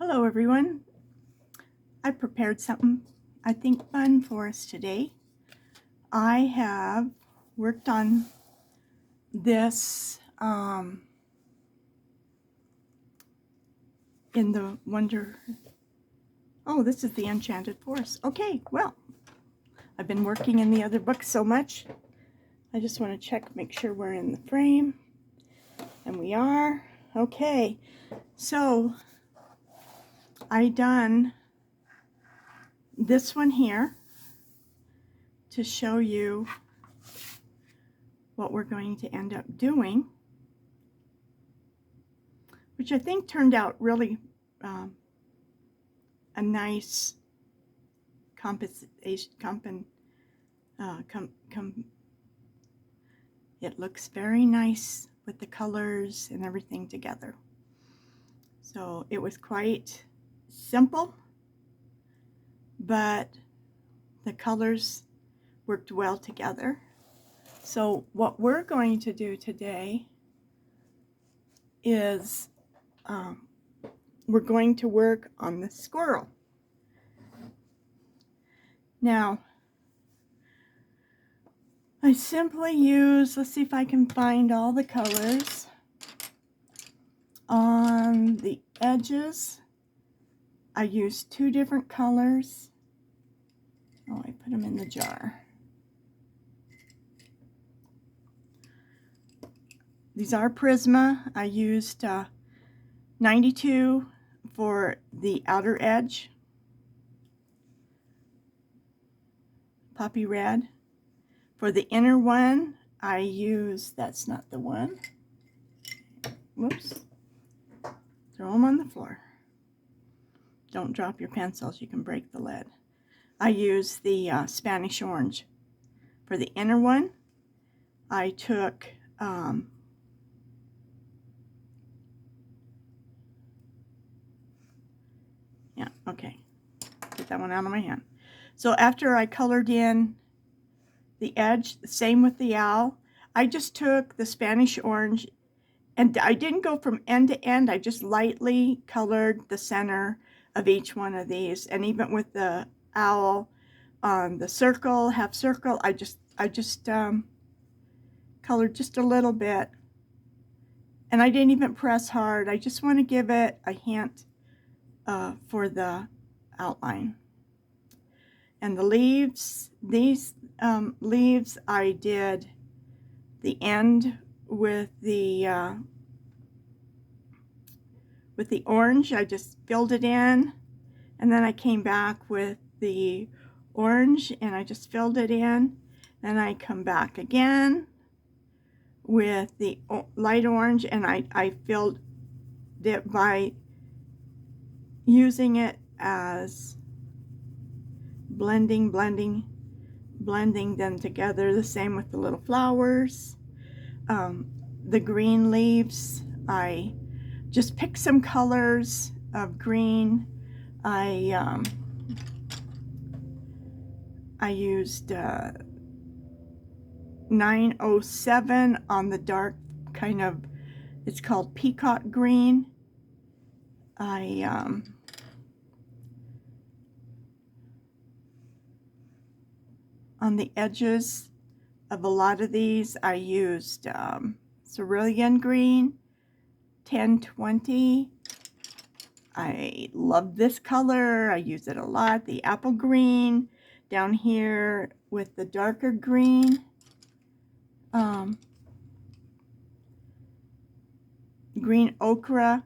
Hello everyone. I prepared something I think fun for us today. I have worked on this in the this is the Enchanted Forest. Okay, well, I've been working in the other book so much. I just want to check, make sure we're in the frame. And we are. Okay, so I done this one here to show you what we're going to end up doing, which I think turned out really a nice composition. It looks very nice with the colors and everything together. So it was quite simple, but the colors worked well together. So what we're going to do today is we're going to work on the squirrel. Now, I simply use, let's see if I can find all the colors. On the edges, I use two different colors. Oh, I put them in the jar. These are Prisma. I used 92 for the outer edge, poppy red. For the inner one, I use, that's not the one. Whoops. Throw them on the floor. Don't drop your pencils, you can break the lead. I use the Spanish orange. For the inner one, I took get that one out of my hand. So after I colored in the edge, same with the owl, I just took the Spanish orange and I didn't go from end to end. I just lightly colored the center of each one of these. And even with the owl on the circle, half circle, I just colored just a little bit. And I didn't even press hard. I just want to give it a hint for the outline. And the leaves, these leaves, I did the end with the orange. I just filled it in, and then I came back with the orange and I just filled it in. Then I come back again with the light orange, and I filled it by using it as blending them together. The same with the little flowers. The green leaves, I just picked some colors of green. I used 907 on the dark kind of, it's called peacock green. On the edges of a lot of these, I used cerulean green, 1020. I love this color. I use it a lot. The apple green down here with the darker green. Green ochre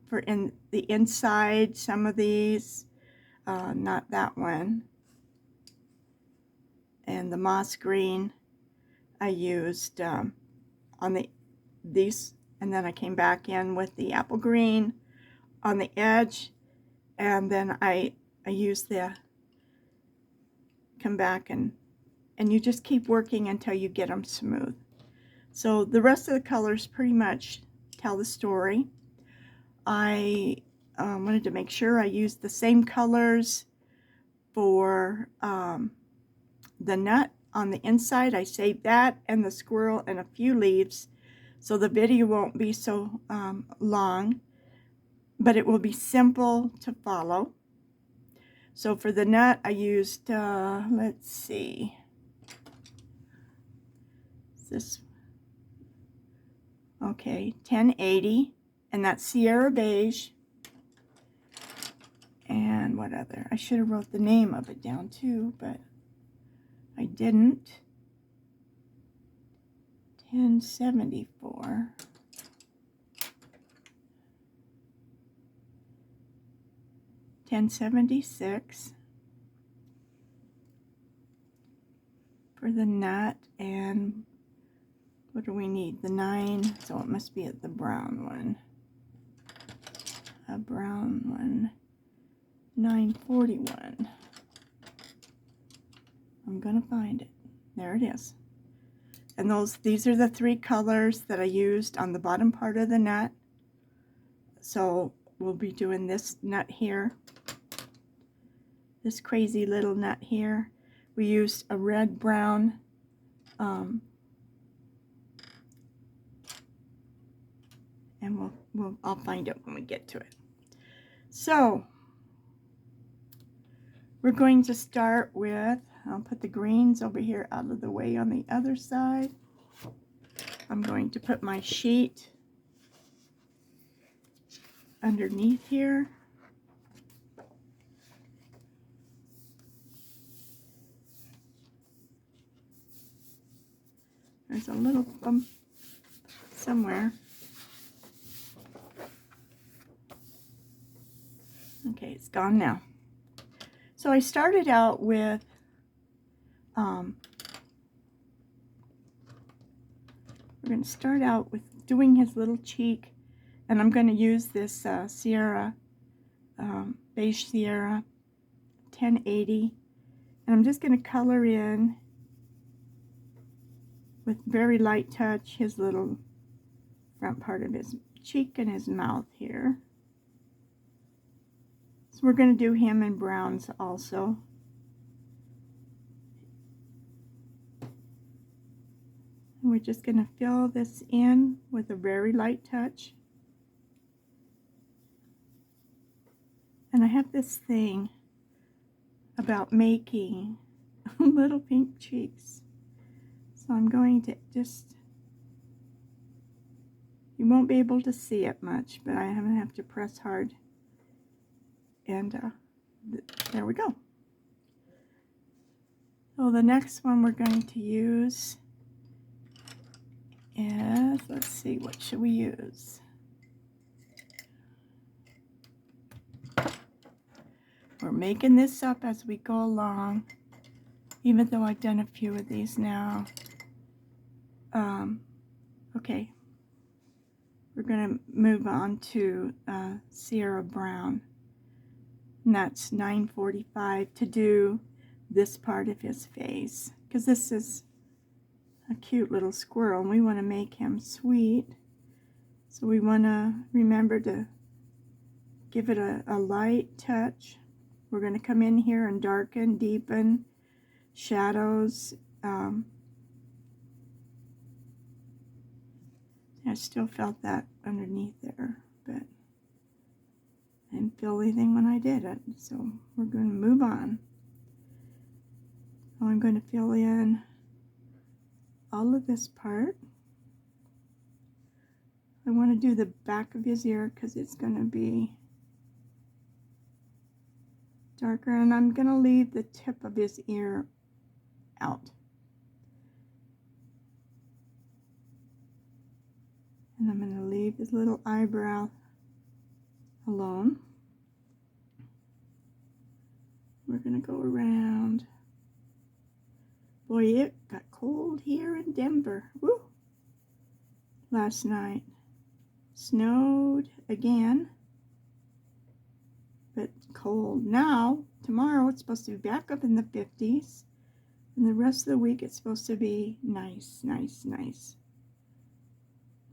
for in the inside, some of these, not that one. And the moss green I used on these, and then I came back in with the apple green on the edge, and then I used come back and you just keep working until you get them smooth. So the rest of the colors pretty much tell the story. I wanted to make sure I used the same colors for the nut on the inside. I saved that and the squirrel and a few leaves, so the video won't be so long. but it will be simple to follow. So for the nut, I used, let's see, this, okay, 1080, and that's Sierra Beige. And what other? I should have wrote the name of it down too, but I didn't. 1074. 1076 for the nut, and what do we need? The 9, so it must be at the brown one. A brown one. 941. I'm gonna find it. There it is. And these are the 3 colors that I used on the bottom part of the nut. So we'll be doing this nut here. This crazy little nut here. We used a red brown and I'll find it when we get to it. So we're going to start with, I'll put the greens over here out of the way on the other side. I'm going to put my sheet underneath here. There's a little bump somewhere. Okay, it's gone now. So I started out with we're going to start out with doing his little cheek, and I'm going to use this Sierra Beige Sierra 1080, and I'm just going to color in with very light touch his little front part of his cheek and his mouth here. So we're going to do him in browns also. And we're just going to fill this in with a very light touch. And I have this thing about making little pink cheeks. So I'm going to just, you won't be able to see it much, but I'm going to have to press hard. And there we go. So the next one we're going to use is, let's see, what should we use? We're making this up as we go along, even though I've done a few of these now. Okay, we're going to move on to Sierra Brown. And that's 945 to do this part of his face, because this is a cute little squirrel and we want to make him sweet. So we want to remember to give it a light touch. We're going to come in here and darken, deepen, shadows. I still felt that underneath there, but I didn't feel anything when I did it. So we're going to move on. So I'm going to fill in all of this part. I want to do the back of his ear because it's going to be darker, and I'm going to leave the tip of his ear out. And I'm going to leave his little eyebrow alone. We're going to go around. Boy, it got cold here in Denver. Woo! Last night. Snowed again. But cold. Now, tomorrow it's supposed to be back up in the 50s. And the rest of the week it's supposed to be nice, nice, nice.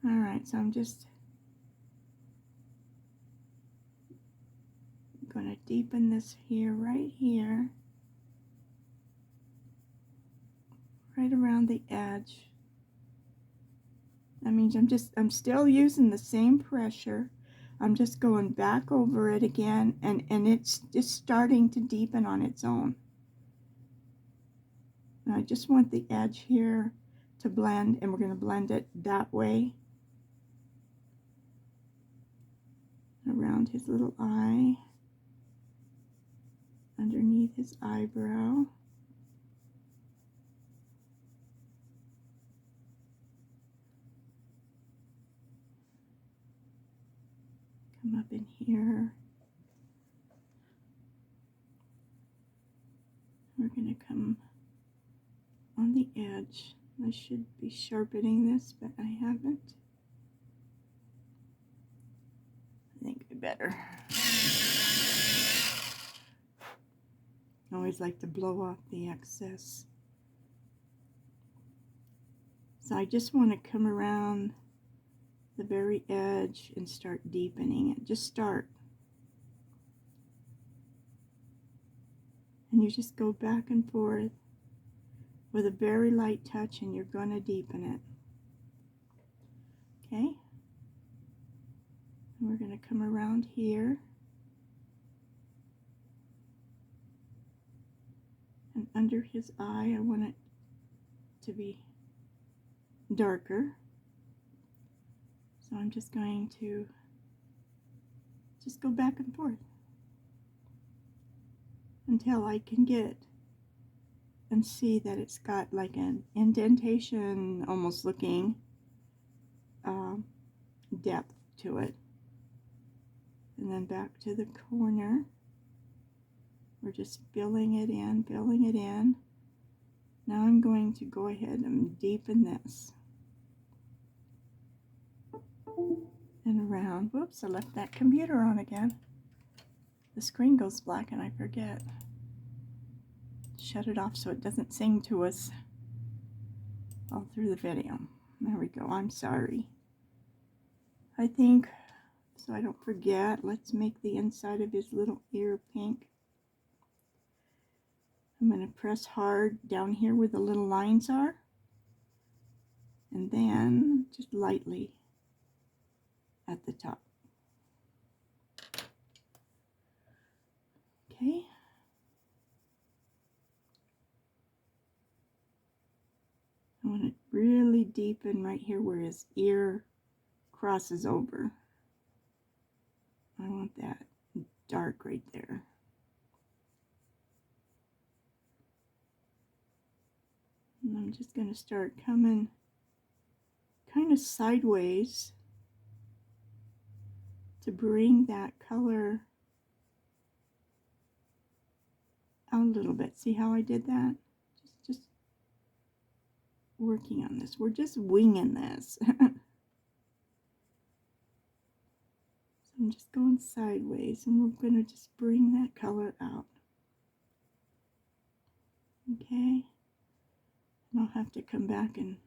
Alright, so I'm just going to deepen this here, right here. Right around the edge. That means I'm still using the same pressure. I'm just going back over it again, and it's just starting to deepen on its own. And I just want the edge here to blend, and we're going to blend it that way around his little eye, underneath his eyebrow. Come up in here. We're going to come on the edge. I should be sharpening this, but I haven't. I think I better. I always like to blow off the excess. So I just want to come around the very edge and start deepening it. Just start. And you just go back and forth with a very light touch, and you're going to deepen it. Okay? And we're going to come around here. And under his eye, I want it to be darker. So I'm just going to just go back and forth until I can get and see that it's got like an indentation, almost looking depth to it. And then back to the corner. We're just filling it in, filling it in. Now I'm going to go ahead and deepen this. And around. Whoops, I left that computer on again. The screen goes black and I forget. Shut it off so it doesn't sing to us all through the video. There we go. I'm sorry. I think, so I don't forget, let's make the inside of his little ear pink. I'm going to press hard down here where the little lines are. And then just lightly at the top. Okay. I want to really deepen right here where his ear crosses over. I want that dark right there. And I'm just going to start coming kind of sideways to bring that color out a little bit. See how I did that? Just working on this. We're just winging this. So I'm just going sideways, and we're going to just bring that color out. Okay? And I'll have to come back and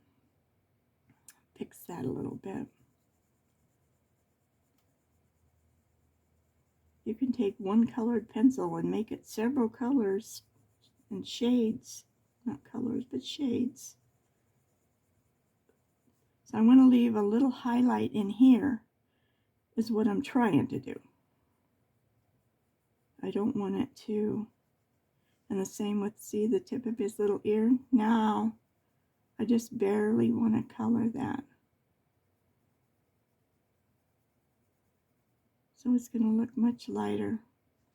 fix that a little bit. You can take one colored pencil and make it several colors and shades. Not colors, but shades. So I want to leave a little highlight in here is what I'm trying to do. I don't want it to, and the same with, see the tip of his little ear? Now, I just barely want to color that. So it's going to look much lighter,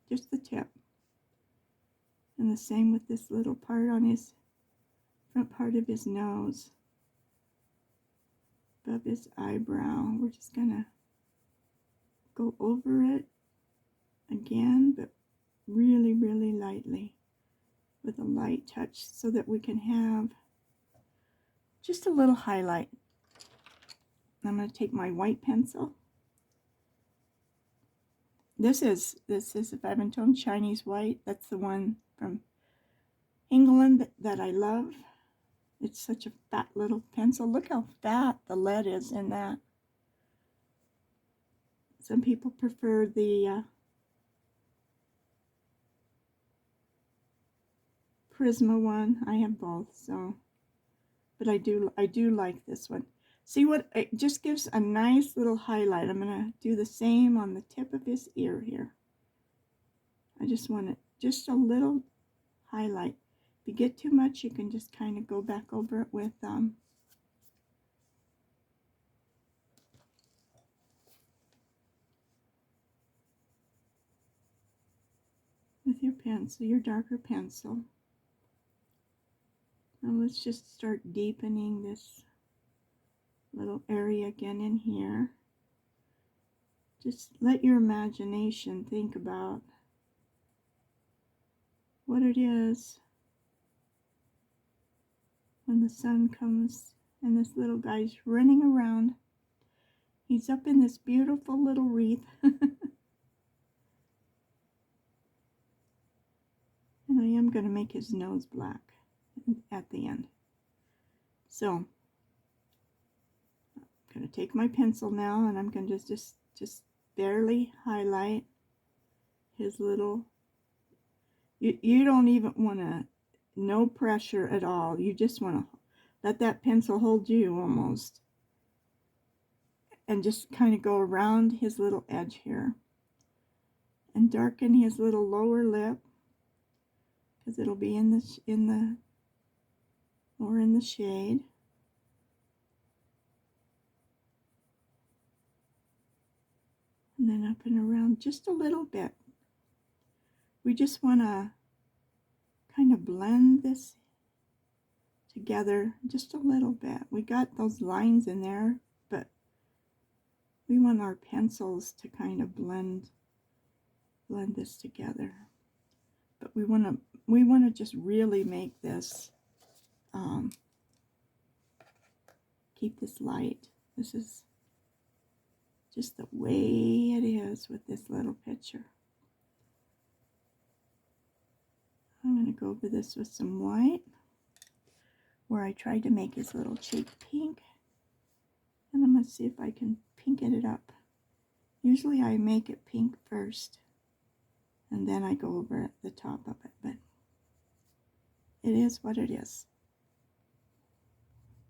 just the tip. And the same with this little part on his front part of his nose, above his eyebrow. We're just going to go over it again, but really, really lightly with a light touch so that we can have just a little highlight. I'm going to take my white pencil. This is a 5-tone Chinese white. That's the one from England that I love. It's such a fat little pencil. Look how fat the lead is in that. Some people prefer the Prisma one. I have both, so, but I do like this one. See what, it just gives a nice little highlight. I'm going to do the same on the tip of his ear here. I just want it, just a little highlight. If you get too much, you can just kind of go back over it with your pencil, your darker pencil. Now let's just start deepening this little area again in here. Just let your imagination think about what it is when the sun comes and this little guy's running around. He's up in this beautiful little wreath. And I am going to make his nose black at the end. So I'm going to take my pencil now and I'm going to just barely highlight his little, you don't even want to, no pressure at all. You just want to let that pencil hold you almost. And just kind of go around his little edge here. And darken his little lower lip. Because it'll be in the shade. And then up and around just a little bit. We just want to kind of blend this together just a little bit. We got those lines in there, but we want our pencils to kind of blend this together. But we want to just really make this keep this light. This is just the way it is with this little picture. I'm going to go over this with some white, where I tried to make his little cheek pink. And I'm going to see if I can pinken it up. Usually I make it pink first, and then I go over at the top of it, but it is what it is.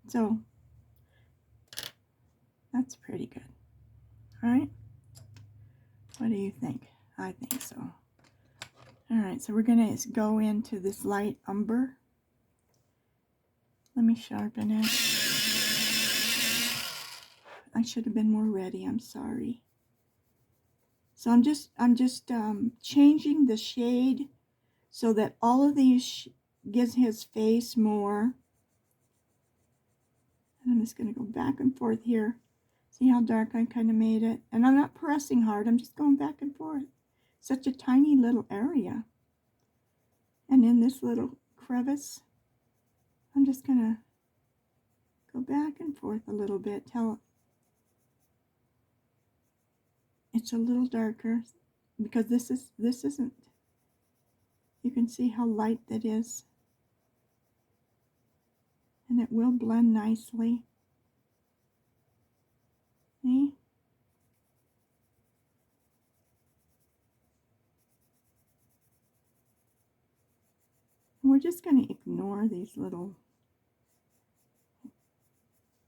So, that's pretty good. Alright? What do you think? I think so. Alright, so we're going to go into this light umber. Let me sharpen it. I should have been more ready, I'm sorry. So I'm just changing the shade so that all of these gives his face more. And I'm just going to go back and forth here. See how dark I kind of made it? And I'm not pressing hard, I'm just going back and forth. Such a tiny little area. And in this little crevice, I'm just going to go back and forth a little bit till it's a little darker, because this isn't, you can see how light that is, and it will blend nicely. See? And we're just going to ignore these little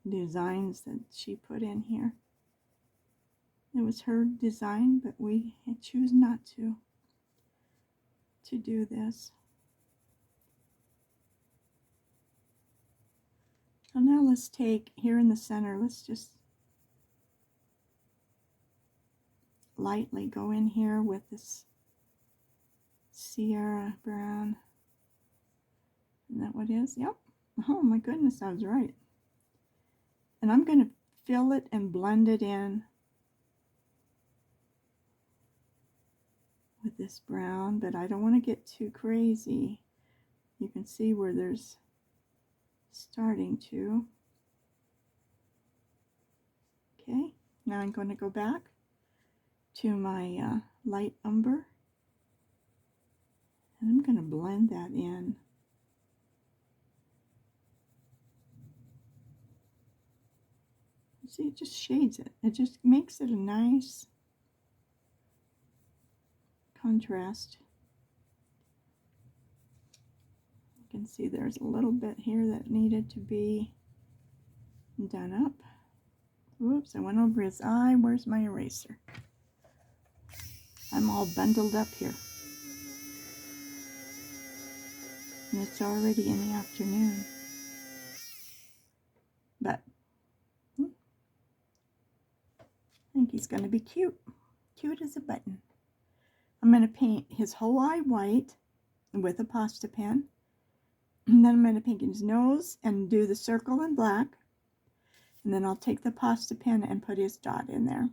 designs that she put in here. It was her design, but we choose not to do this. So now let's take, here in the center, let's just lightly go in here with this Sierra brown. Isn't that what it is? Yep. Oh my goodness, I was right. And I'm going to fill it and blend it in with this brown, but I don't want to get too crazy. You can see where there's starting to. Okay, now I'm going to go back to my light umber, and I'm going to blend that in. See, it just shades it. It just makes it a nice contrast. You can see there's a little bit here that needed to be done up. Whoops, I went over his eye. Where's my eraser? I'm all bundled up here. And it's already in the afternoon. But I think he's going to be cute. Cute as a button. I'm going to paint his whole eye white with a pasta pen. And then I'm going to paint his nose and do the circle in black. And then I'll take the pasta pen and put his dot in there.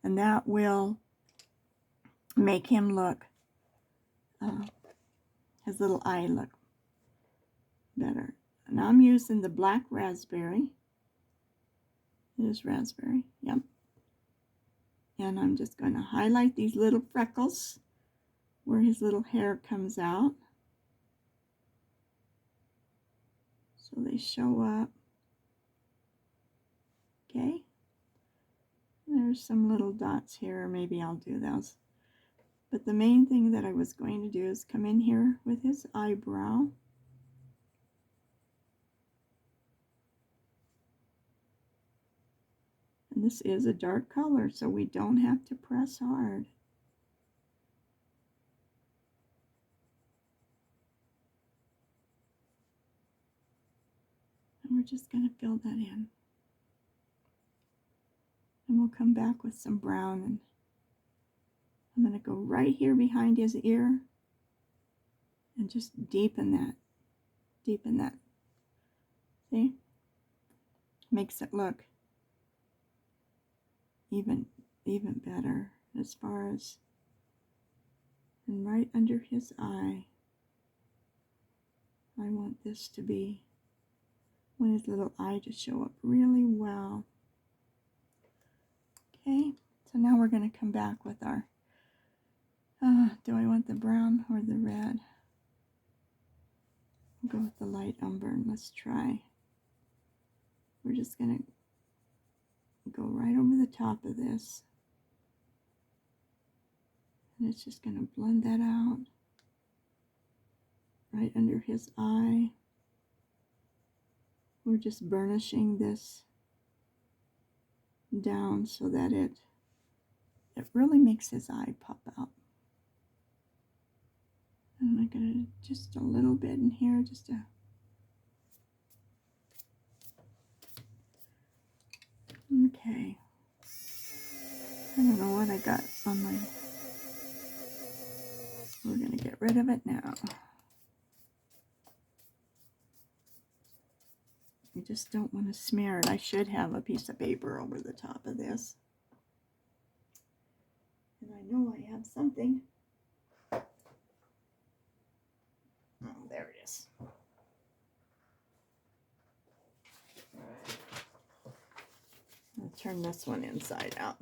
And that will make him look, his little eye look better. And I'm using the black raspberry. It is raspberry, yep. And I'm just going to highlight these little freckles where his little hair comes out. So they show up. Okay. There's some little dots here. Maybe I'll do those. But the main thing that I was going to do is come in here with his eyebrow. And this is a dark color, so we don't have to press hard. And we're just going to fill that in. And we'll come back with some brown, and I'm going to go right here behind his ear and just deepen that. Deepen that. See? Makes it look even better as far as, and right under his eye. I want this to be, I want his little eye to show up really well. Okay, so now we're going to come back with our, do I want the brown or the red? I'll go with the light umber and let's try. We're just going to go right over the top of this. And it's just going to blend that out. Right under his eye. We're just burnishing this down so that it really makes his eye pop out. And I'm going to just a little bit in here, just a okay. I don't know what I got on my, we're going to get rid of it now. I just don't want to smear it. I should have a piece of paper over the top of this. And I know I have something. Oh, there it is. I'll turn this one inside out.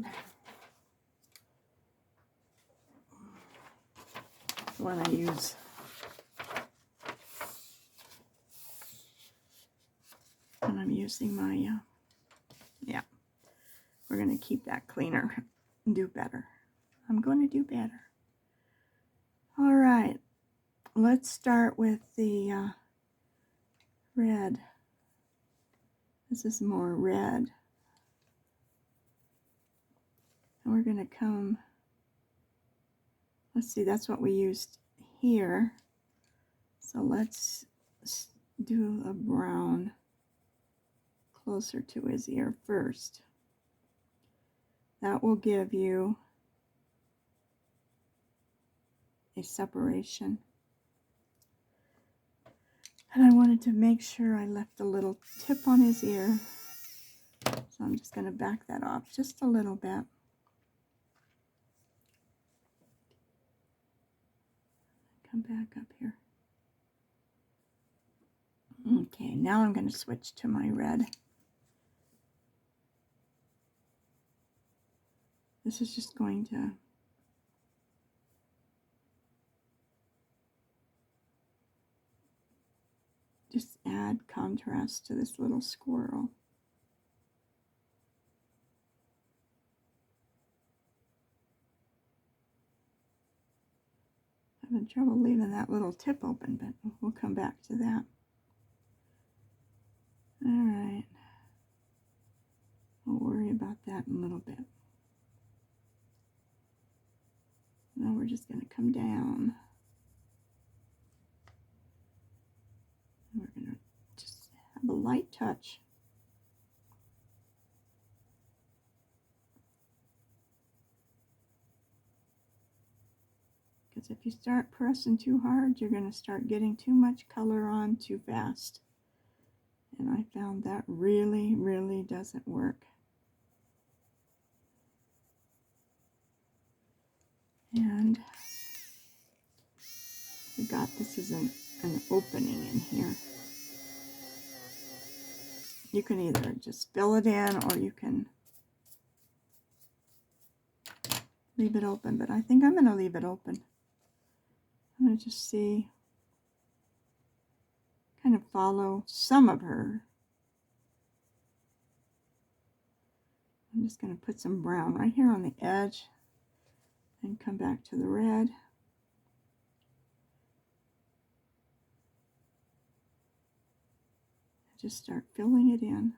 When I use when I'm using my yeah, we're going to keep that cleaner and do better. I'm going to do better. All right, let's start with the red. This is more red. And we're going to come, let's see, that's what we used here. So let's do a brown closer to his ear first. That will give you a separation. And I wanted to make sure I left a little tip on his ear. So I'm just going to back that off just a little bit. Come back up here. Okay, now I'm going to switch to my red. This is just going to just add contrast to this little squirrel. I'm having trouble leaving that little tip open, but we'll come back to that. All right. We'll worry about that in a little bit. Now we're just going to come down. And we're going to just have a light touch. Because if you start pressing too hard, you're going to start getting too much color on too fast. And I found that really, really doesn't work. And this is an opening in here. You can either just fill it in or you can leave it open, but I think I'm going to leave it open. I'm going to just see, kind of follow some of her. I'm just going to put some brown right here on the edge and come back to the red. Just start filling it in.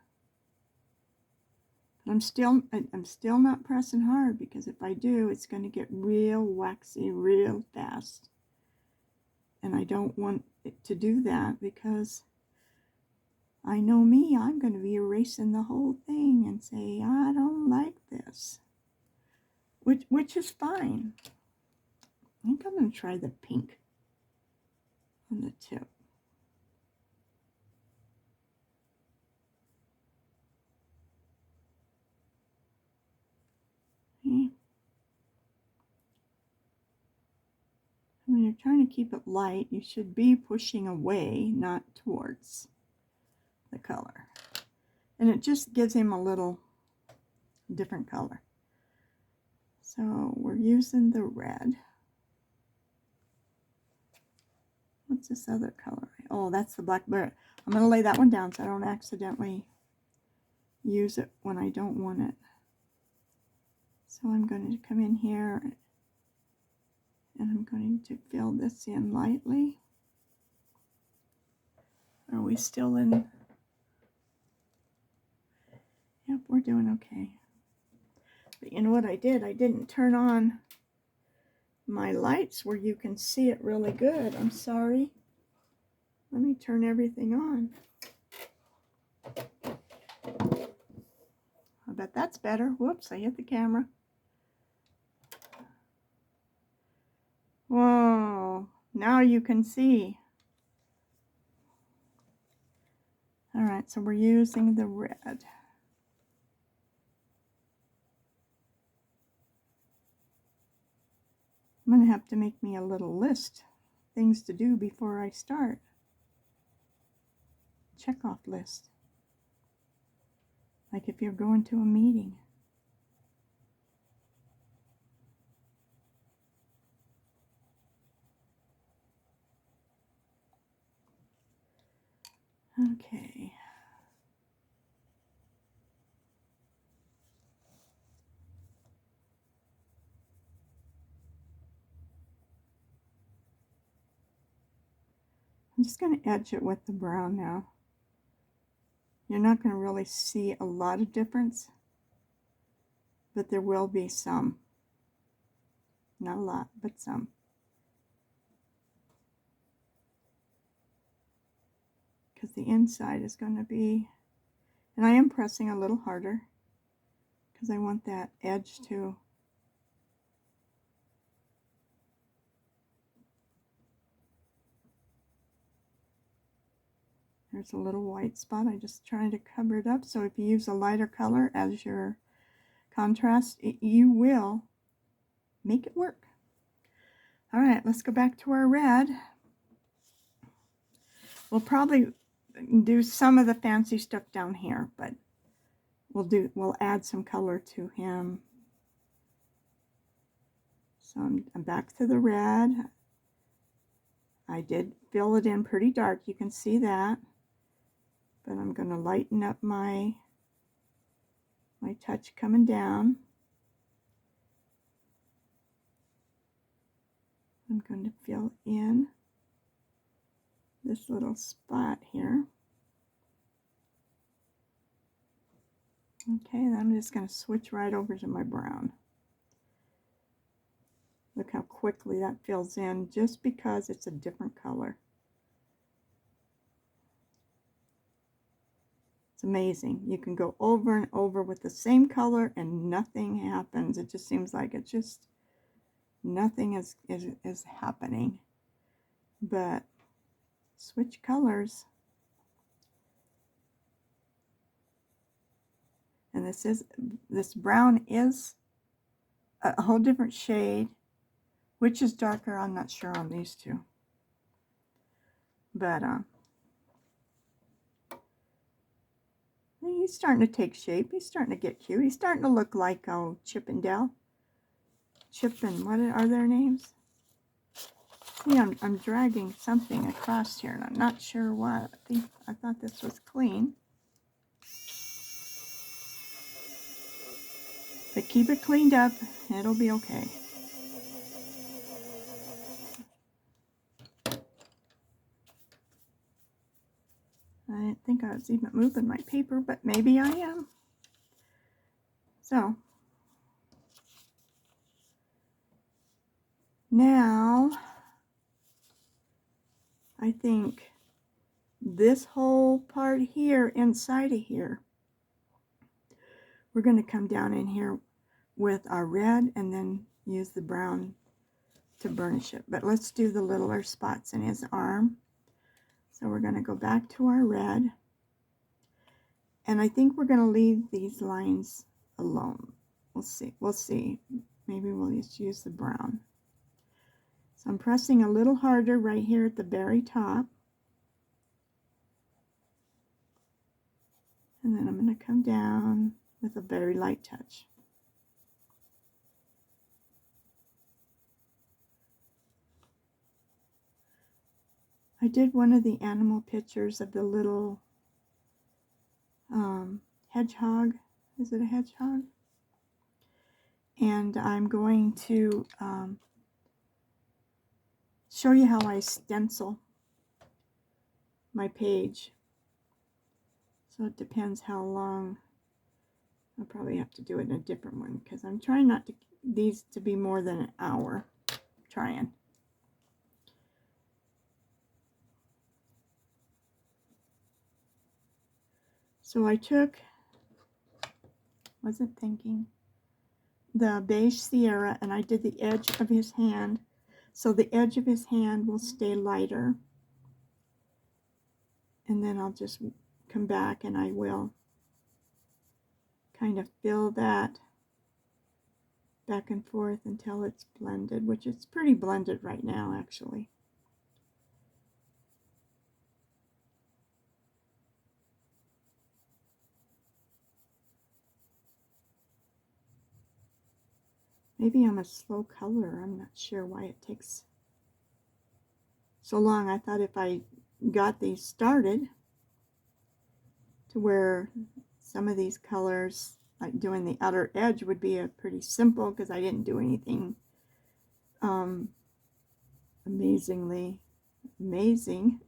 But I'm still not pressing hard, because if I do, it's going to get real waxy real fast. And I don't want it to do that, because I know me, I'm going to be erasing the whole thing and say, I don't like this. Which is fine. I think I'm going to try the pink on the tip. Okay. When you're trying to keep it light, you should be pushing away, not towards the color. And it just gives him a little different color. So we're using the red. What's this other color? Oh, that's the blackberry. I'm going to lay that one down so I don't accidentally use it when I don't want it. So I'm going to come in here and I'm going to fill this in lightly. Are we still in? Yep, we're doing okay. But you know what I did? I didn't turn on my lights where you can see it really good. I'm sorry. Let me turn everything on. I bet that's better. Whoops, I hit the camera. Whoa, now you can see. All right, so we're using the red. I'm going to have to make me a little list, things to do before I start. Check-off list. Like if you're going to a meeting. Okay. I'm just going to edge it with the brown now. You're not going to really see a lot of difference, but there will be some. Not a lot, but some. Because the inside is going to be, and I am pressing a little harder because I want that edge to there's a little white spot. I just trying to cover it up. So if you use a lighter color as your contrast, you will make it work. All right, let's go back to our red. We'll probably do some of the fancy stuff down here, but we'll add some color to him. So I'm back to the red. I did fill it in pretty dark, you can see that. But I'm going to lighten up my touch coming down. I'm going to fill in this little spot here. Okay, then I'm just going to switch right over to my brown. Look how quickly that fills in just because it's a different color. It's amazing. You can go over and over with the same color and nothing happens. It just seems like it's just nothing is happening. But switch colors. And this brown is a whole different shade. Which is darker, I'm not sure on these two. But he's starting to take shape. He's starting to get cute. He's starting to look like Chip and Dale. Chip and what are their names? See, I'm dragging something across here, and I'm not sure what. I thought this was clean. But keep it cleaned up. It'll be okay. I didn't think I was even moving my paper, but maybe I am. So, now, I think this whole part here, inside of here, we're going to come down in here with our red and then use the brown to burnish it. But let's do the littler spots in his arm. So we're going to go back to our red. And I think we're going to leave these lines alone. We'll see. We'll see. Maybe we'll just use the brown. So I'm pressing a little harder right here at the very top. And then I'm going to come down with a very light touch. I did one of the animal pictures of the little hedgehog. Is it a hedgehog? And I'm going to show you how I stencil my page. So it depends how long. I'll probably have to do it in a different one because I'm trying not to these to be more than an hour. Trying. So I took, wasn't thinking, the beige Sierra, and I did the edge of his hand. So the edge of his hand will stay lighter. And then I'll just come back and I will kind of fill that back and forth until it's blended, which it's pretty blended right now actually. Maybe I'm a slow colorer. I'm not sure why it takes so long. I thought if I got these started to where some of these colors, like doing the outer edge, would be a pretty simple because I didn't do anything amazing.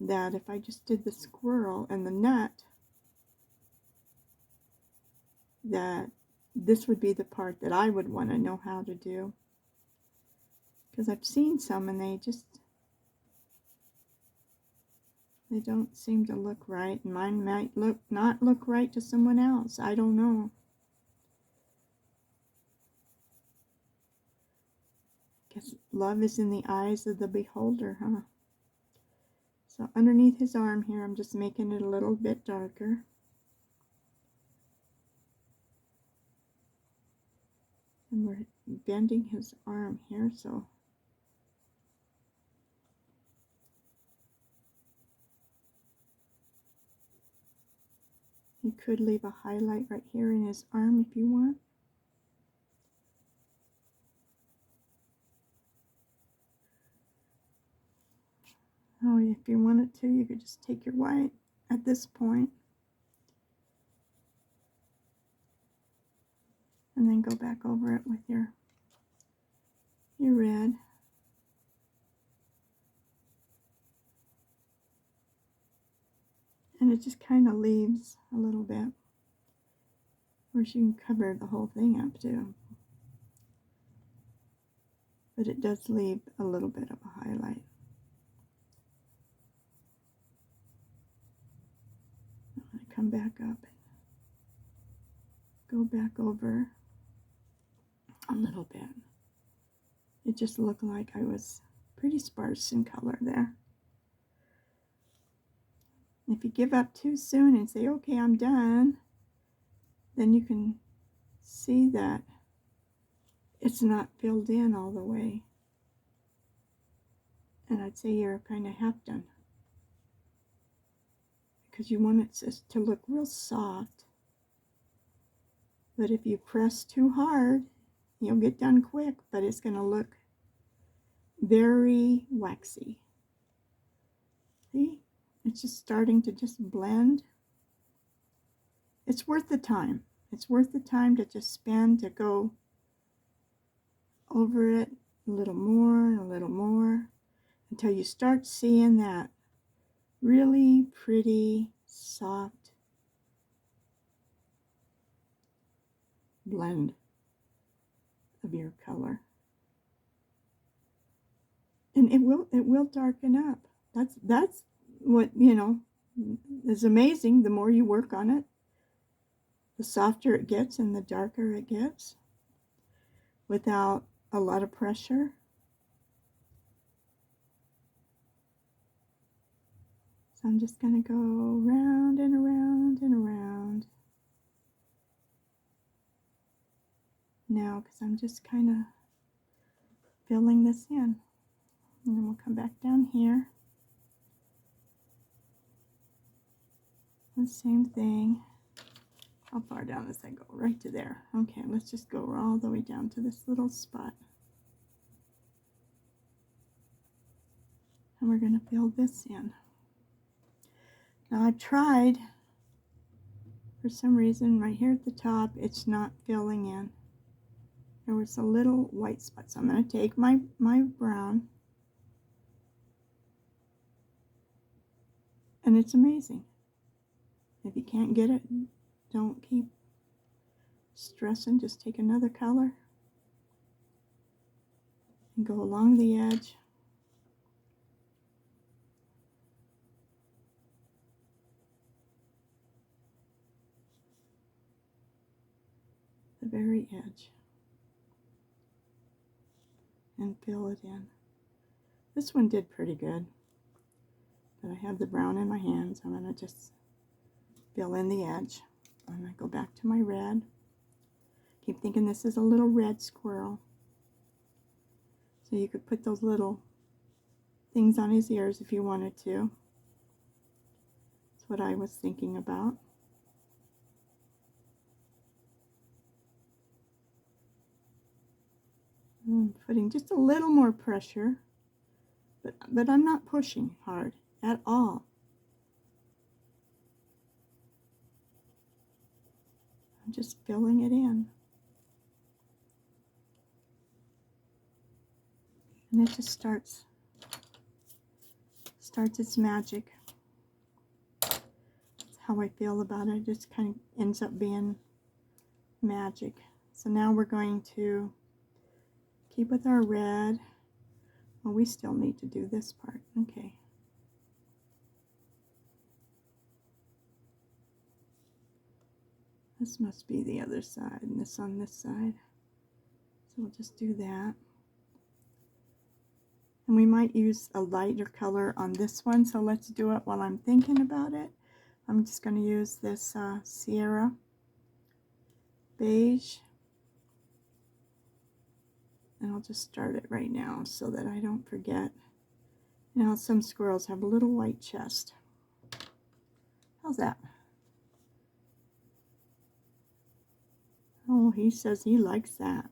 That if I just did the squirrel and the nut, that this would be the part that I would want to know how to do. Because I've seen some and they don't seem to look right. And mine might not look right to someone else. I don't know. Guess love is in the eyes of the beholder, huh? So underneath his arm here, I'm just making it a little bit darker. And we're bending his arm here, so you could leave a highlight right here in his arm if you want. Oh, if you wanted to, you could just take your white at this point and then go back over it with your red. And it just kind of leaves a little bit. Of course, you can cover the whole thing up too. But it does leave a little bit of a highlight. I'm going to come back up and go back over a little bit. It just looked like I was pretty sparse in color there. If you give up too soon and say, okay, I'm done, then you can see that it's not filled in all the way. And I'd say you're kind of half done. Because you want it to look real soft. But if you press too hard, you'll get done quick, but it's going to look very waxy. See? It's just starting to just blend. It's worth the time. It's worth the time to just spend to go over it a little more and a little more until you start seeing that really pretty, soft blend of your color. And it will darken up. That's what, is amazing. The more you work on it, the softer it gets and the darker it gets without a lot of pressure. So I'm just going to go round and around and around now, because I'm just kind of filling this in. And then we'll come back down here. The same thing. How far down does that go? Right to there. Okay, let's just go all the way down to this little spot. And we're going to fill this in. Now I've tried, for some reason, right here at the top, it's not filling in. There was a little white spot. So I'm going to take my brown. And it's amazing. If you can't get it, don't keep stressing. Just take another color and go along the edge. The very edge. And fill it in. This one did pretty good. But I have the brown in my hands. I'm going to just fill in the edge. I'm going to go back to my red. Keep thinking this is a little red squirrel. So you could put those little things on his ears if you wanted to. That's what I was thinking about. I'm putting just a little more pressure, but I'm not pushing hard at all. I'm just filling it in. And it just starts its magic. That's how I feel about it. It just kind of ends up being magic. So now we're going to keep with our red. Well, we still need to do this part. Okay. This must be the other side, and this on this side. So we'll just do that. And we might use a lighter color on this one, so let's do it while I'm thinking about it. I'm just going to use this Sierra beige. And I'll just start it right now so that I don't forget. Now some squirrels have a little white chest. How's that? Oh, he says he likes that.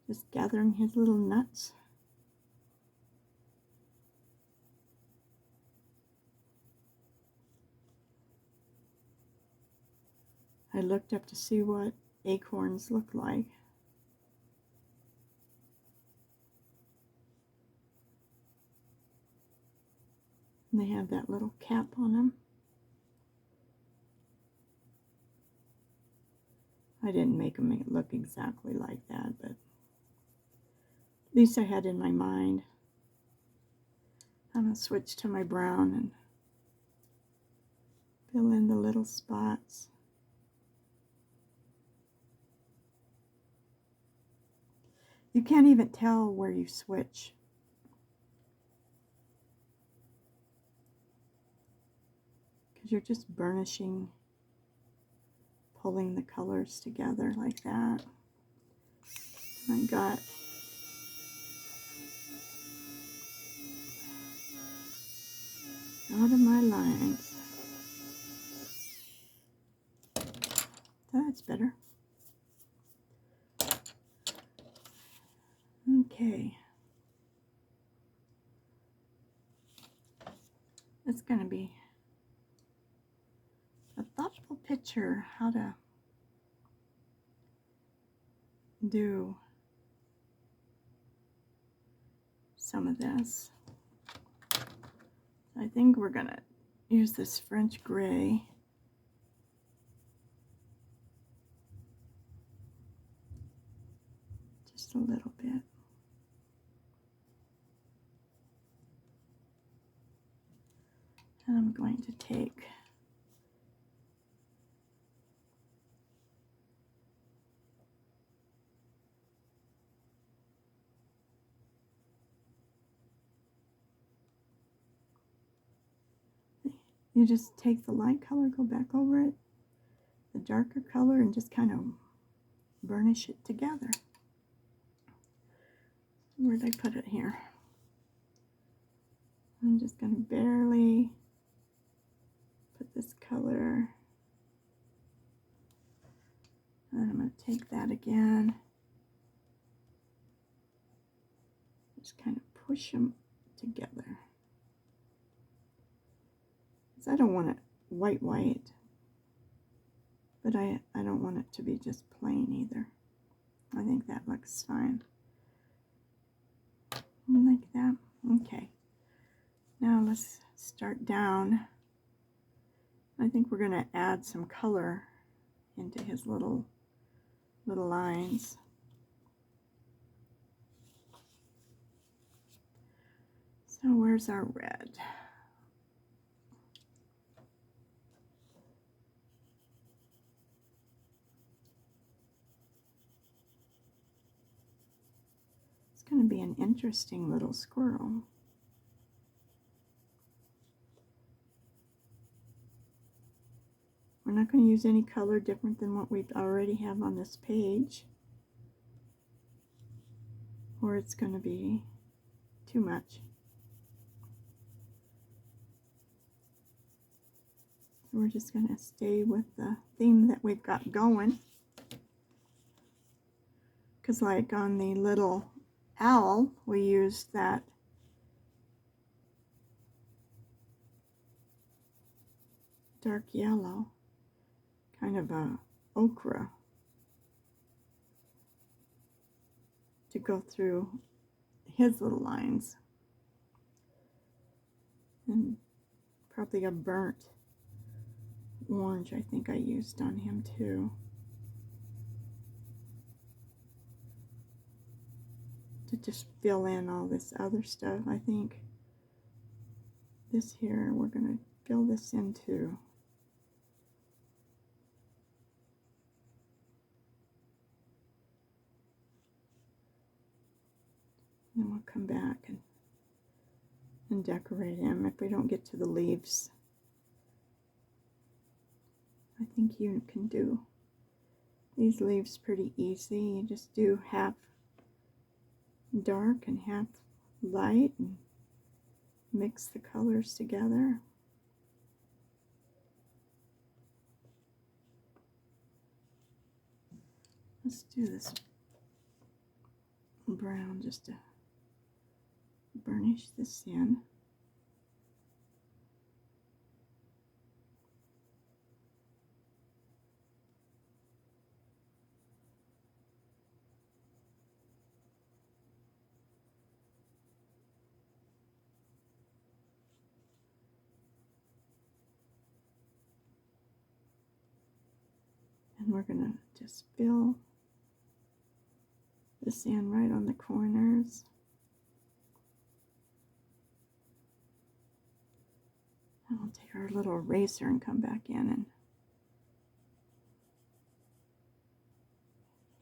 Just gathering his little nuts. I looked up to see what acorns look like. And they have that little cap on them. I didn't make them look exactly like that, but at least I had in my mind. I'm going to switch to my brown and fill in the little spots. You can't even tell where you switch. Because you're just burnishing, pulling the colors together like that. I got out of my lines. That's better. Okay. It's going to be a thoughtful picture how to do some of this. I think we're going to use this French gray. Just a little bit. And I'm going to take you just take the light color, go back over it, the darker color, and just kind of burnish it together. Where did I put it here? I'm just going to barely put this color, and I'm going to take that again. Just kind of push them together. I don't want it white, but I don't want it to be just plain either. I think that looks fine. Like that. Okay. Now let's start down. I think we're going to add some color into his little lines. So where's our red? It's going to be an interesting little squirrel. We're not going to use any color different than what we already have on this page, or it's going to be too much. So we're just going to stay with the theme that we've got going. Because like on the little owl, we used that dark yellow, kind of a ochre, to go through his little lines. And probably a burnt orange I think I used on him too. To just fill in all this other stuff. I think this here, we're going to fill this in too. And then we'll come back and decorate him if we don't get to the leaves. I think you can do these leaves pretty easy. You just do half dark and half light and mix the colors together. Let's do this brown just to burnish this in. we're going to just fill this in right on the corners. And we'll take our little eraser and come back in and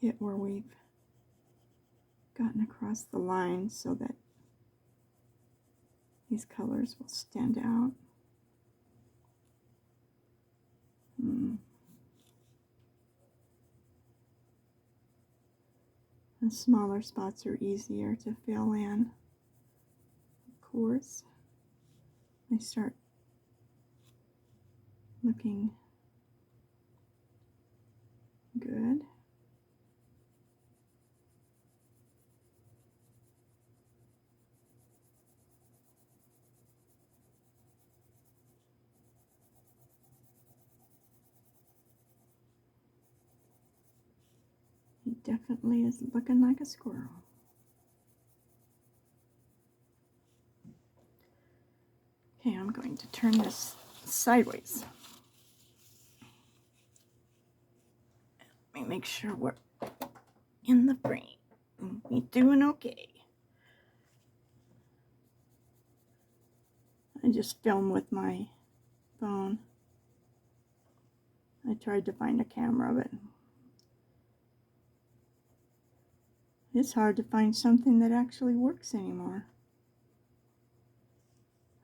hit where we've gotten across the line so that these colors will stand out. The smaller spots are easier to fill in. Of course, they start looking good. He definitely is looking like a squirrel. Okay, I'm going to turn this sideways. Let me make sure we're in the frame. We're doing okay. I just film with my phone. I tried to find a camera, but it's hard to find something that actually works anymore.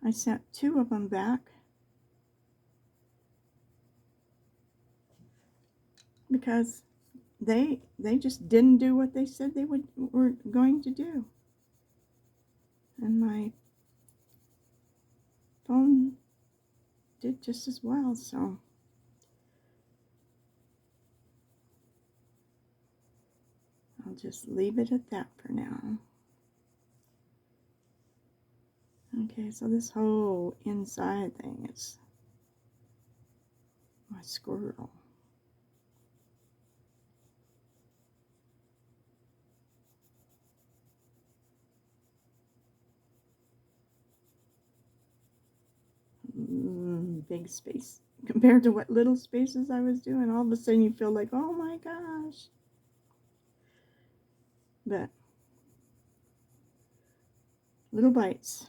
I sent 2 of them back because they just didn't do what they said they were going to do. And my phone did just as well, so I'll just leave it at that for now. Okay, so this whole inside thing is my squirrel. Big space. Compared to what little spaces I was doing, all of a sudden you feel like, oh my gosh. But little bites.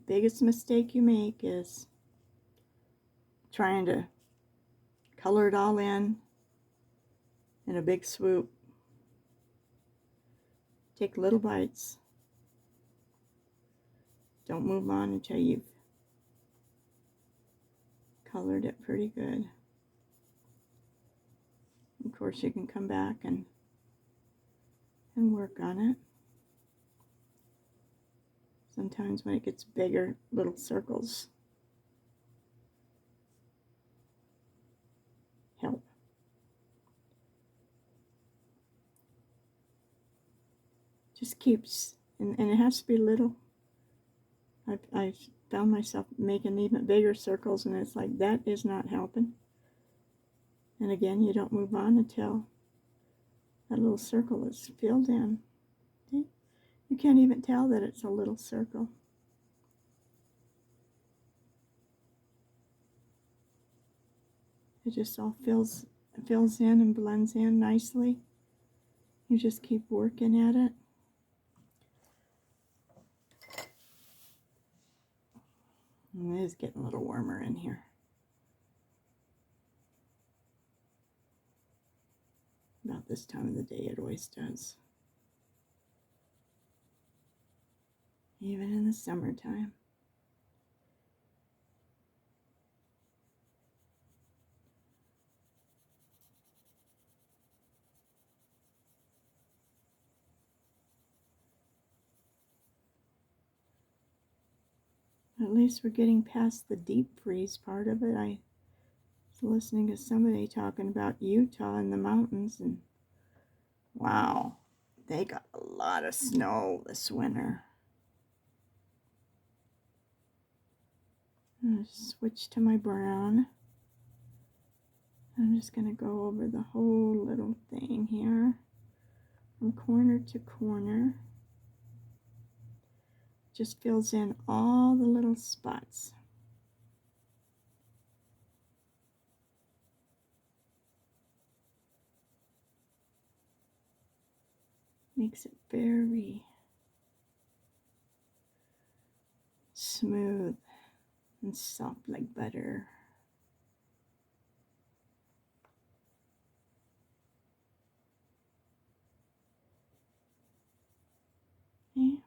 Biggest mistake you make is trying to color it all in a big swoop. Take little bites. Don't move on until you've colored it pretty good. Of course, you can come back and work on it. Sometimes when it gets bigger, little circles help. Just keeps, and it has to be little. I found myself making even bigger circles, and it's like, that is not helping. And again, you don't move on until that little circle is filled in. Okay? You can't even tell that it's a little circle. It just all fills in and blends in nicely. You just keep working at it. And it is getting a little warmer in here. About this time of the day it always does. Even in the summertime. At least we're getting past the deep freeze part of it. I was listening to somebody talking about Utah and the mountains, and wow, they got a lot of snow this winter. I'm going to switch to my brown. I'm just going to go over the whole little thing here, from corner to corner. Just fills in all the little spots. Makes it very smooth and soft like butter. Okay.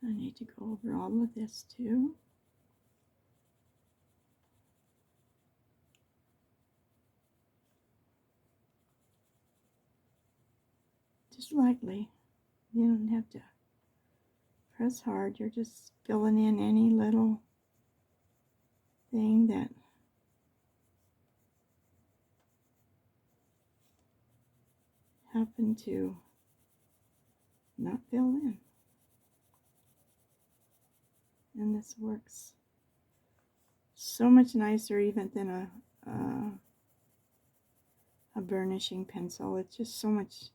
I need to go over all of this too. Just lightly. You don't have to press hard. You're just filling in any little thing that happened to not fill in. And this works so much nicer even than a burnishing pencil. It's just so much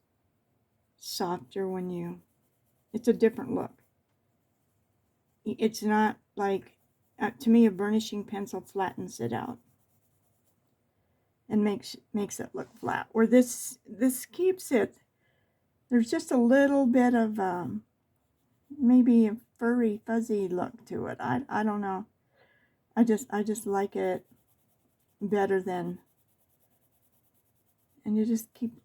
softer when you, it's a different look. It's not like, to me, a burnishing pencil flattens it out and makes it look flat. Where this keeps it, there's just a little bit of maybe a furry, fuzzy look to it. I don't know. I just like it better than, and you just keep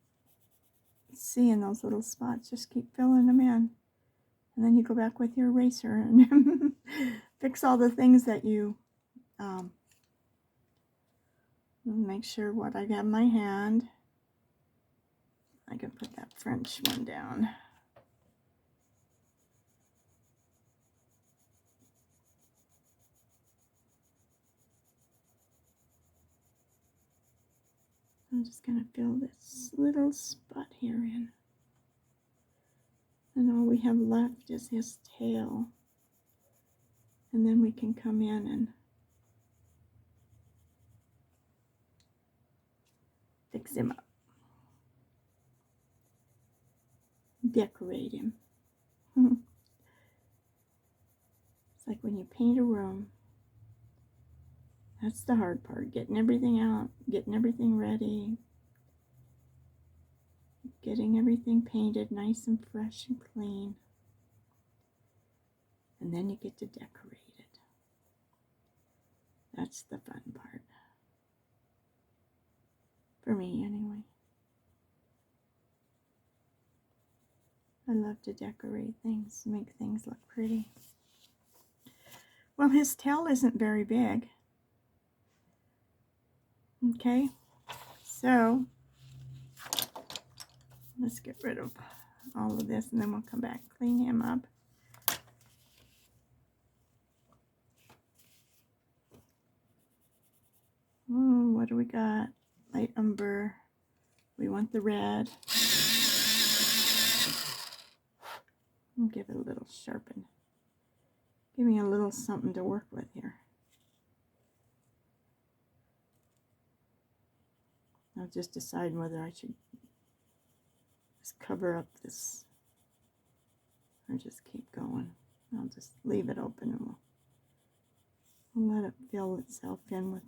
seeing those little spots. Just keep filling them in. And then you go back with your eraser and fix all the things that you, make sure what I got in my hand. I can put that French one down. I'm just going to fill this little spot here in. And all we have left is his tail. And then we can come in and fix him up. Decorate him. It's like when you paint a room. That's the hard part. Getting everything out, getting everything ready, getting everything painted nice and fresh and clean. And then you get to decorate it. That's the fun part. For me, anyway. I love to decorate things, make things look pretty. Well, his tail isn't very big. Okay, so let's get rid of all of this and then we'll come back, clean him up. Oh, what do we got? Light umber. We want the red. I'll give it a little sharpen. Give me a little something to work with here. I'll just decide whether I should just cover up this or just keep going. I'll just leave it open and we'll let it fill itself in with.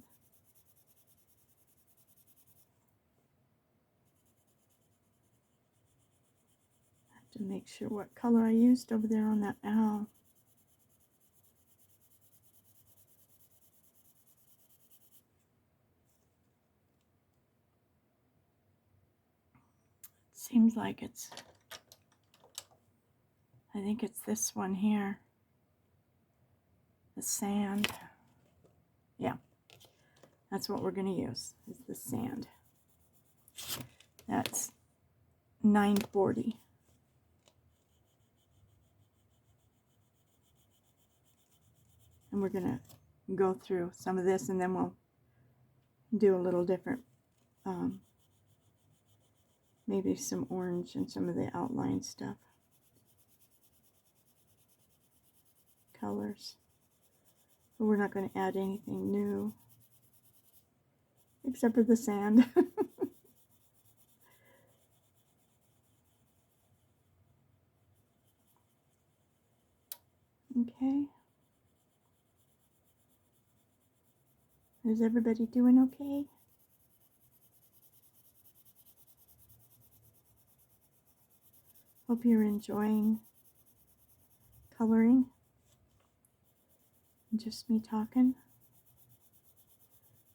I have to make sure what color I used over there on that owl. Seems like it's, I think it's this one here, the sand. Yeah, that's what we're going to use, is the sand. That's 940. And we're going to go through some of this and then we'll do a little different, maybe some orange and some of the outline stuff. Colors. But we're not going to add anything new except for the sand. Okay. Is everybody doing okay? Hope you're enjoying coloring. Just me talking.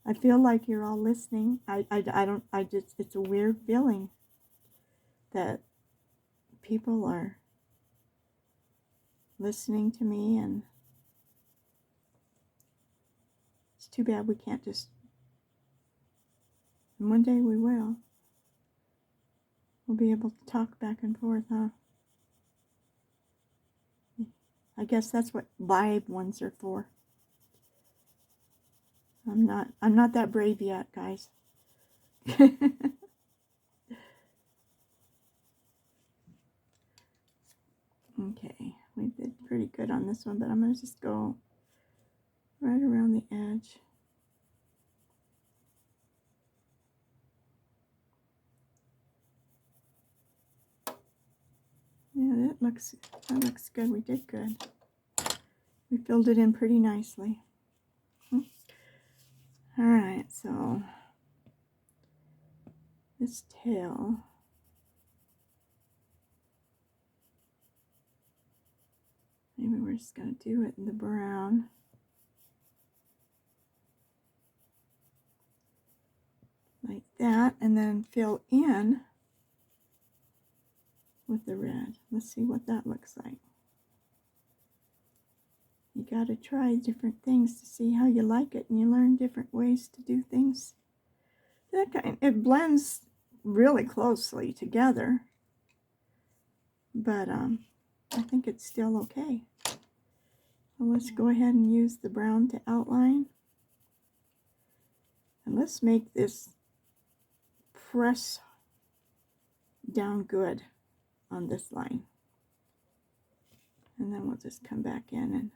I feel like you're all listening. It's a weird feeling that people are listening to me, and it's too bad we can't just, and one day we will. We'll be able to talk back and forth, huh? I guess that's what live ones are for. I'm not that brave yet, guys. Okay, we did pretty good on this one, but I'm going to just go right around the edge. Yeah, that looks good. We did good. We filled it in pretty nicely. Alright, so this tail, maybe we're just going to do it in the brown. Like that, and then fill in with the red. Let's see what that looks like. You got to try different things to see how you like it, and you learn different ways to do things. It blends really closely together, but I think it's still okay. So let's go ahead and use the brown to outline, and let's make this press down good on this line, and then we'll just come back in and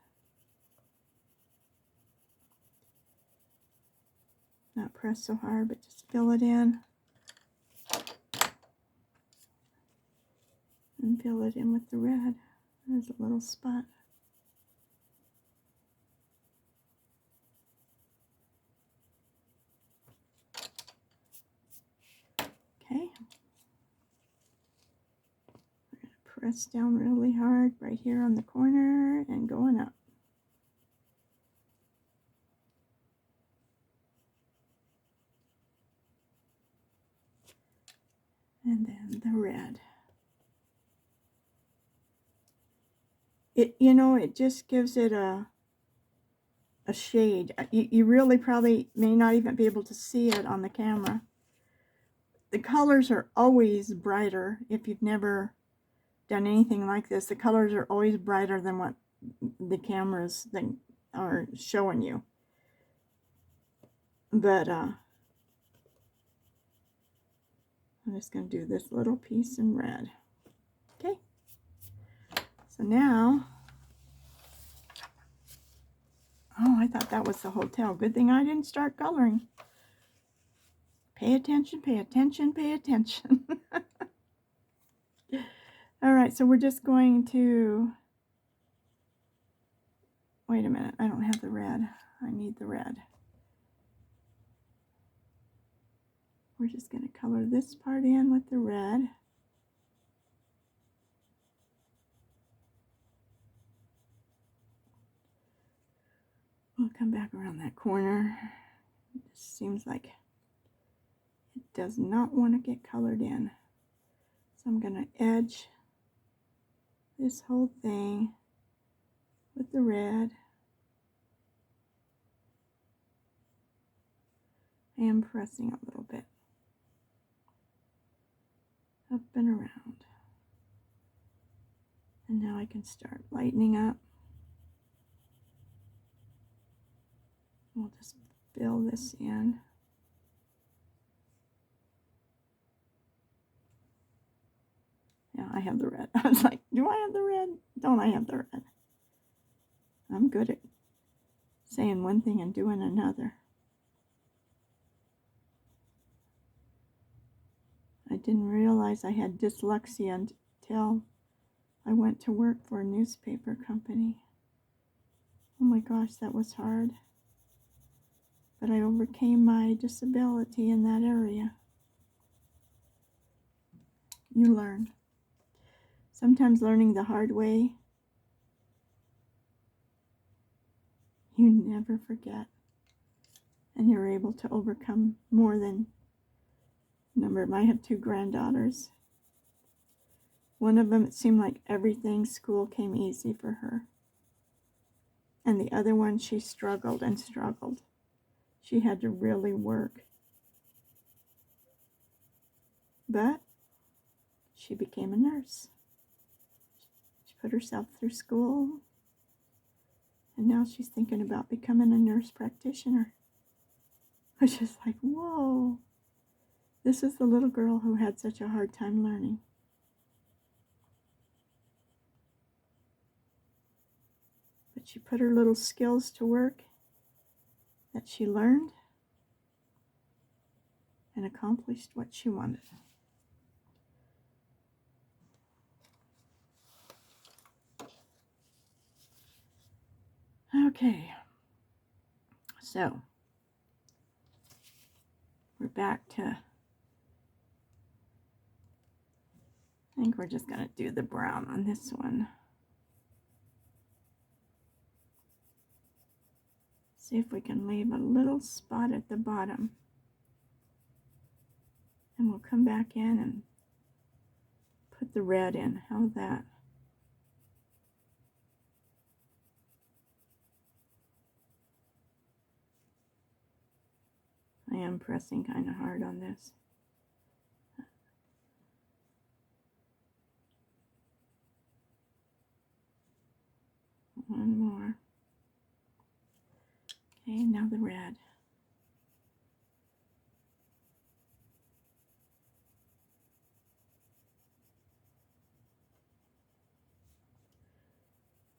not press so hard, but just fill it in and fill it in with the red. There's a little spot. Okay. We're going to press down really hard right here on the corner and going up. And then the red. It just gives it a shade. You really probably may not even be able to see it on the camera. The colors are always brighter. If you've never done anything like this, the colors are always brighter than what the cameras are showing you. But I'm just going to do this little piece in red. Okay. So now, oh, I thought that was the hotel. Good thing I didn't start coloring. Pay attention, pay attention, pay attention. All right, so we're just going to, wait a minute, I don't have the red. I need the red. We're just going to color this part in with the red. We'll come back around that corner. It just seems like it does not want to get colored in. So I'm going to edge this whole thing with the red. I am pressing a little bit up and around. And now I can start lightening up. We'll just fill this in. Yeah, I have the red. I was like, do I have the red? Don't I have the red? I'm good at saying one thing and doing another. I didn't realize I had dyslexia until I went to work for a newspaper company. Oh my gosh, that was hard. But I overcame my disability in that area. You learn. Sometimes learning the hard way, you never forget. And you're able to overcome more than number. I have 2 granddaughters. One of them, it seemed like everything, school came easy for her. And the other one, she struggled and struggled. She had to really work. But she became a nurse. She put herself through school. And now she's thinking about becoming a nurse practitioner. Which is like, whoa. This is the little girl who had such a hard time learning. But she put her little skills to work that she learned and accomplished what she wanted. Okay, so we're back to, I think we're just going to do the brown on this one. See if we can leave a little spot at the bottom. And we'll come back in and put the red in. How's that? I am pressing kind of hard on this. One more. Okay, now the red.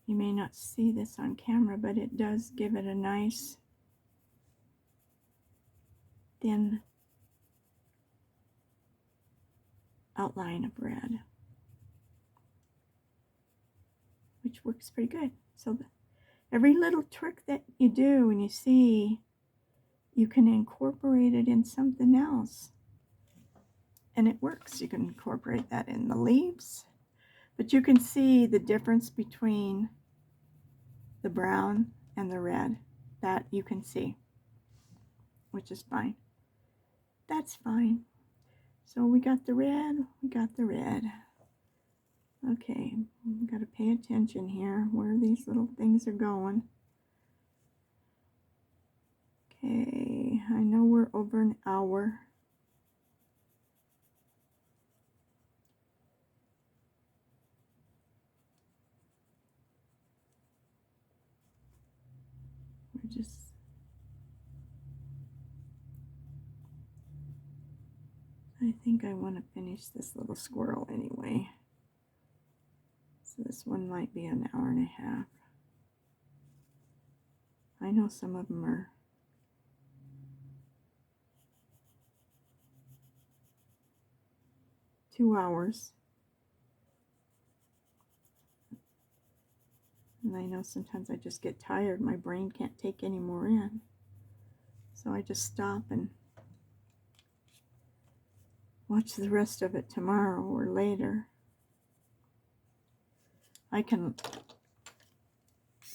You may not see this on camera, but it does give it a nice thin outline of red, which works pretty good. So every little trick that you do and you see, you can incorporate it in something else. And it works. You can incorporate that in the leaves. But you can see the difference between the brown and the red. That you can see, which is fine. That's fine. So we got the red, we got the red. Okay, we've got to pay attention here where these little things are going. Okay, I know we're over an hour. We're just... I think I want to finish this little squirrel anyway. So this one might be an hour and a half. I know some of them are 2 hours. And I know sometimes I just get tired. My brain can't take any more in. So I just stop and watch the rest of it tomorrow or later. I can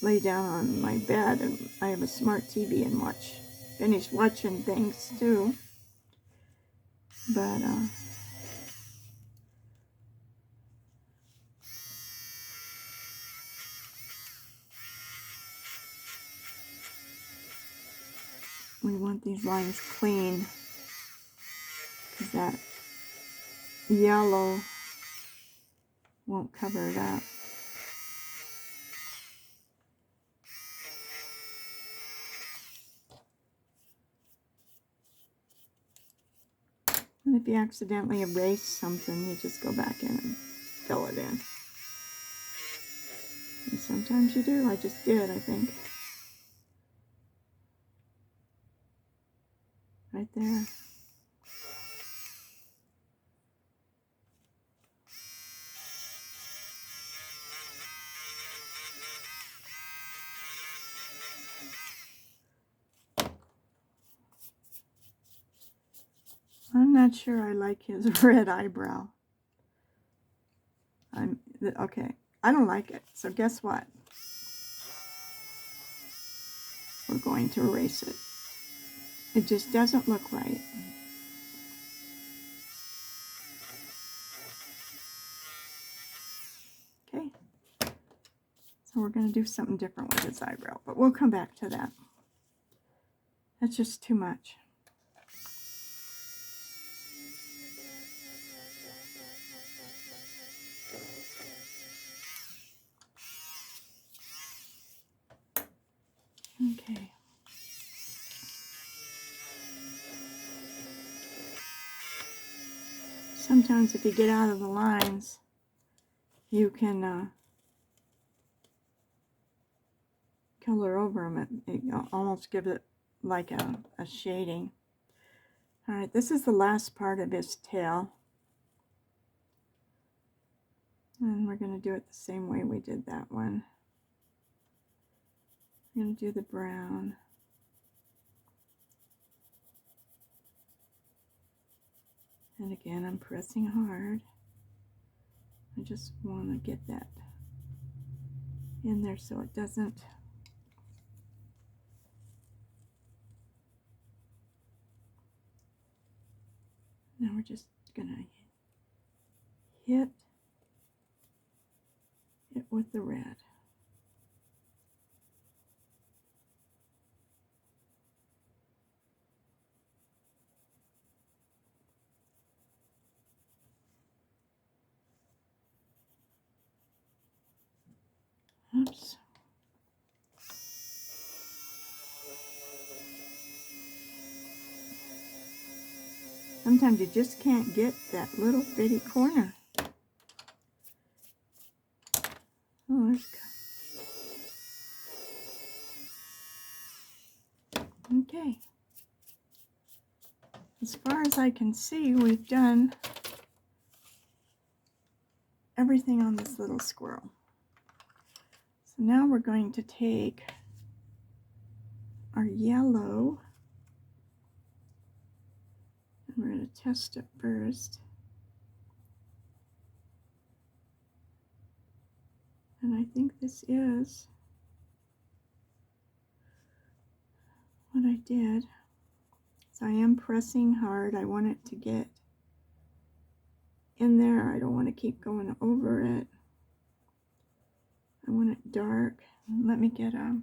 lay down on my bed, and I have a smart TV, and finish watching things too. But we want these lines clean, because that yellow won't cover it up. And if you accidentally erase something, you just go back in and fill it in. And sometimes you do. I just did, I think. Right there. not sure I like his red eyebrow. Okay, I don't like it. So guess what? We're going to erase it. It just doesn't look right. Okay. So we're going to do something different with his eyebrow, but we'll come back to that. That's just too much. Okay. Sometimes if you get out of the lines, you can color over them. It almost gives it like a shading. All right, this is the last part of his tail. And we're going to do it the same way we did that one. We're going to do the brown. And again, I'm pressing hard. I just want to get that in there so it doesn't. Now we're just going to hit it with the red. Oops. Sometimes you just can't get that little bitty corner. Oh, there's go. Okay. As far as I can see, we've done everything on this little squirrel. So now we're going to take our yellow, and we're going to test it first. And I think this is what I did. So I am pressing hard. I want it to get in there. I don't want to keep going over it. I want it dark. Let me get a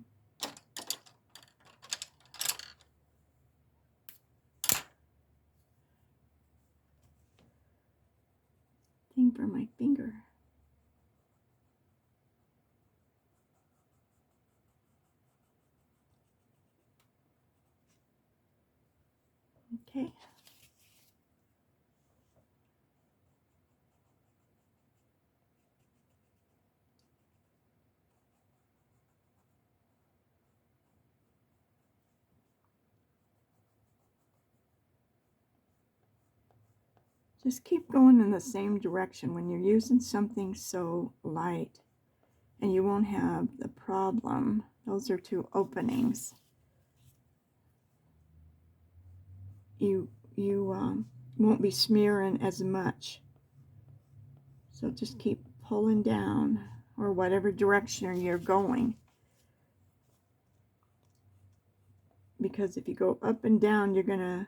thing for my finger. Okay. Just keep going in the same direction when you're using something so light, and you won't have the problem. Those are two openings. You won't be smearing as much. So just keep pulling down, or whatever direction you're going. Because if you go up and down, you're gonna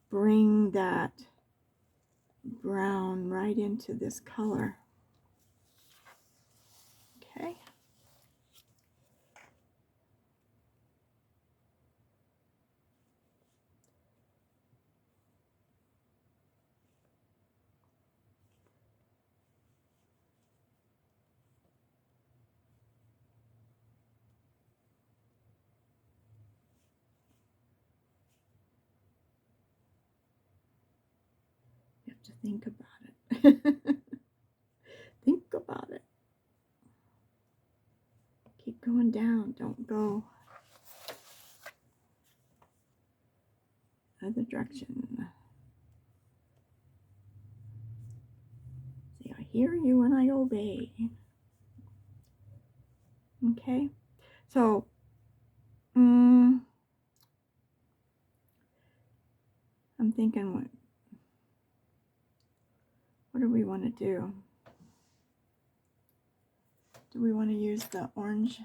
bring that brown right into this color. Okay. You have to think about it. Think about it. Keep going down. Don't go other direction. See, I hear you and I obey. Okay. So, I'm thinking What do we want to do? Do we want to use the orange?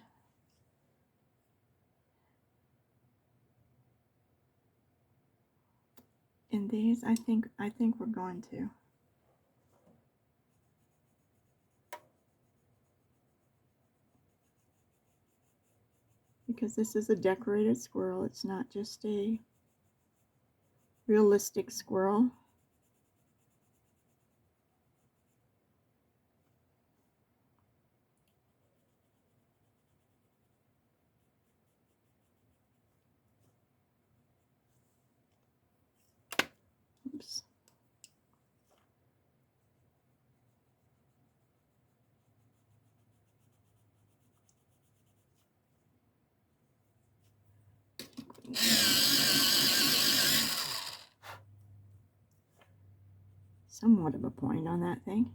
In these, I think we're going to. Because this is a decorated squirrel, it's not just a realistic squirrel. Oops. Somewhat of a point on that thing.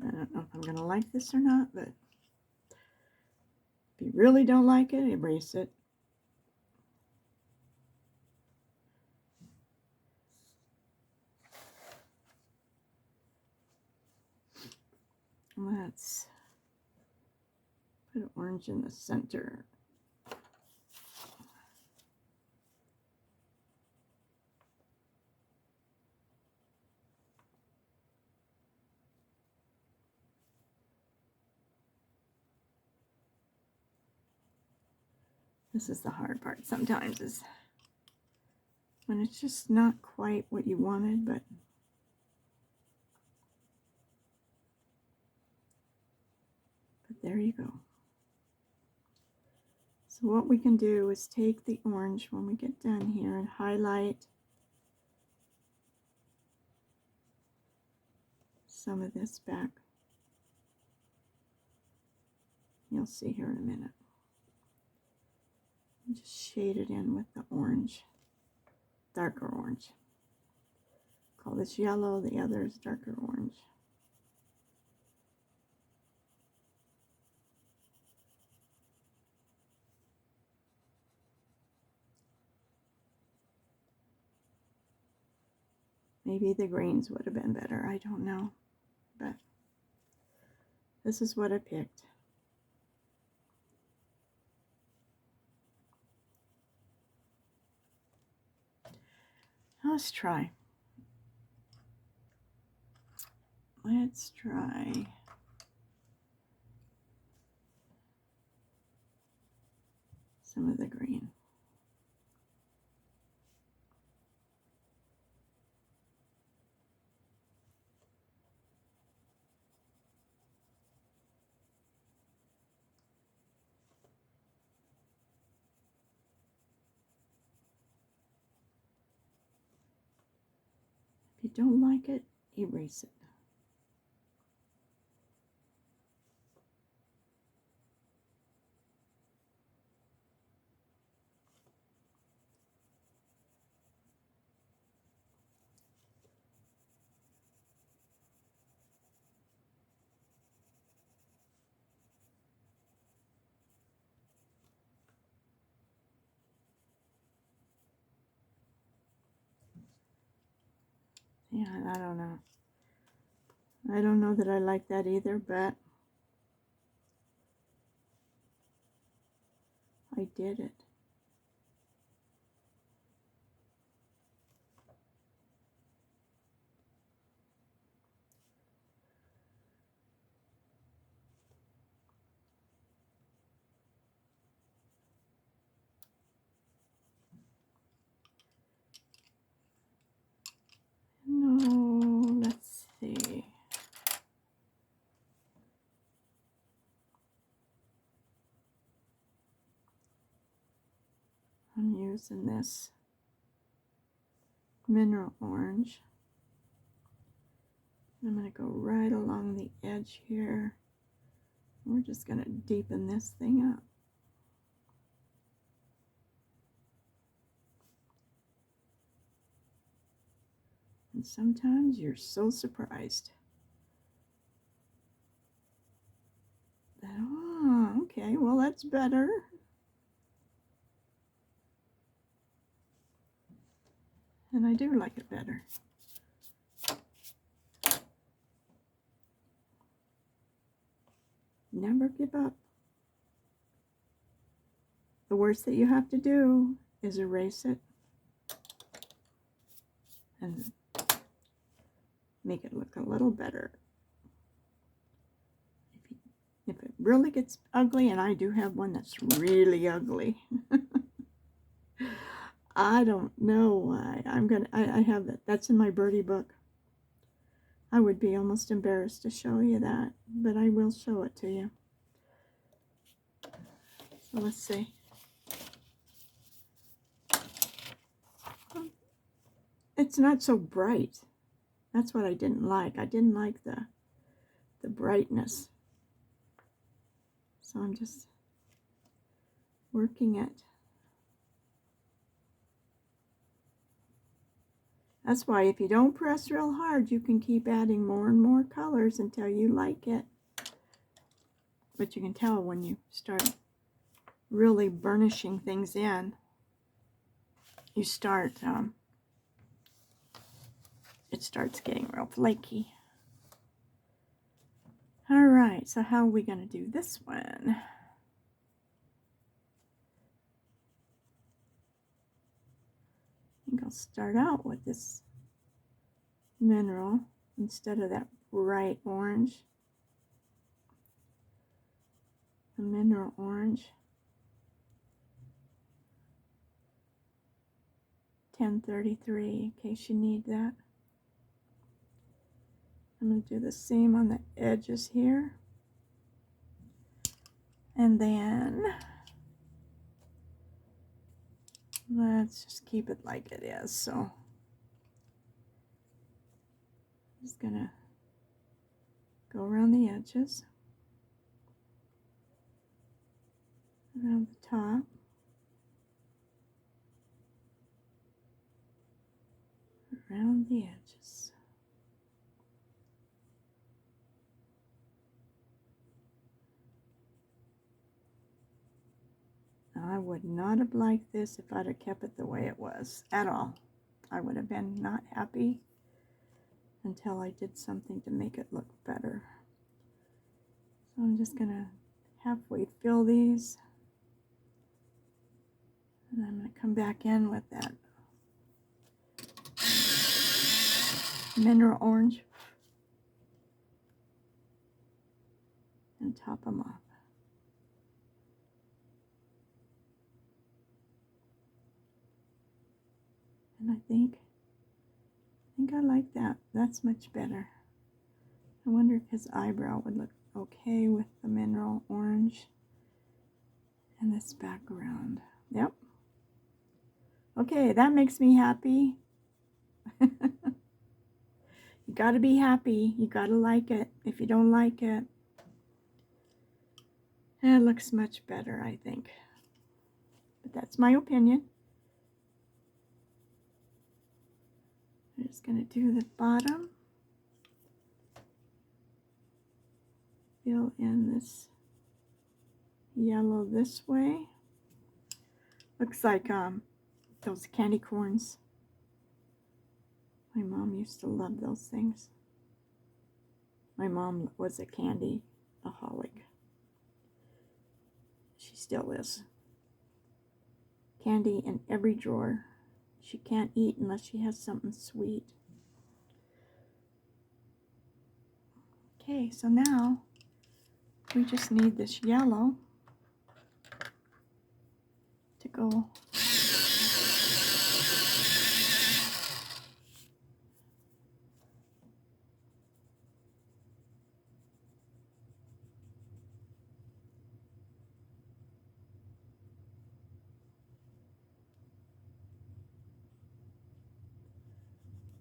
I don't know if I'm going to like this or not, but if you really don't like it, erase it. Let's put an orange in the center. This is the hard part sometimes, is when it's just not quite what you wanted, but there you go. So what we can do is take the orange when we get done here and highlight some of this back. You'll see here in a minute. And just shade it in with the orange, darker orange. Call this yellow, the other is darker orange. Maybe the greens would have been better, I don't know. But this is what I picked. Let's try. Let's try some of the green. If you don't like it, erase it. Yeah, I don't know. I don't know that I like that either, but I did it. No, let's see. I'm using this mineral orange. I'm going to go right along the edge here. We're just going to deepen this thing up. And sometimes you're so surprised that, oh, okay, well, that's better. And I do like it better. Never give up. The worst that you have to do is erase it and make it look a little better. If it really gets ugly, and I do have one that's really ugly, I don't know why. I have it. That's in my birdie book. I would be almost embarrassed to show you that, but I will show it to you. So let's see. It's not so bright. That's what I didn't like. I didn't like the brightness. So I'm just working it. That's why if you don't press real hard, you can keep adding more and more colors until you like it. But you can tell when you start really burnishing things in, you start, it starts getting real flaky. All right, so how are we going to do this one? I think I'll start out with this mineral instead of that bright orange. The mineral orange. 1033, in case you need that. I'm going to do the same on the edges here. And then let's just keep it like it is. So I'm just going to go around the edges, around the top, around the edges. I would not have liked this if I'd have kept it the way it was at all. I would have been not happy until I did something to make it look better. So I'm just going to halfway fill these. And I'm going to come back in with that mineral orange and top them off. And I think I like that. That's much better. I wonder if his eyebrow would look okay with the mineral orange and this background. Yep. Okay, that makes me happy. You gotta be happy. You gotta like it. If you don't like it, it looks much better, I think. But that's my opinion. I'm just gonna do the bottom. Fill in this yellow this way. Looks like those candy corns. My mom used to love those things. My mom was a candy-aholic. She still is. Candy in every drawer. She can't eat unless she has something sweet. Okay, so now we just need this yellow to go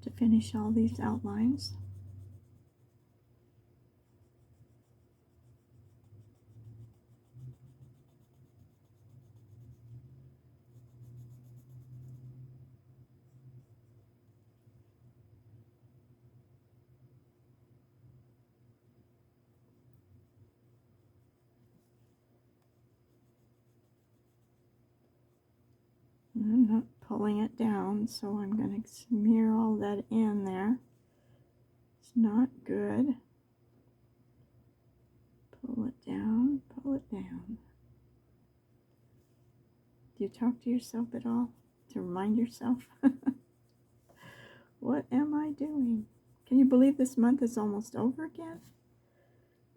to finish all these outlines. I'm not pulling it down, so I'm going to smear all that in there. It's not good. Pull it down, pull it down. Do you talk to yourself at all to remind yourself? What am I doing? Can you believe this month is almost over again?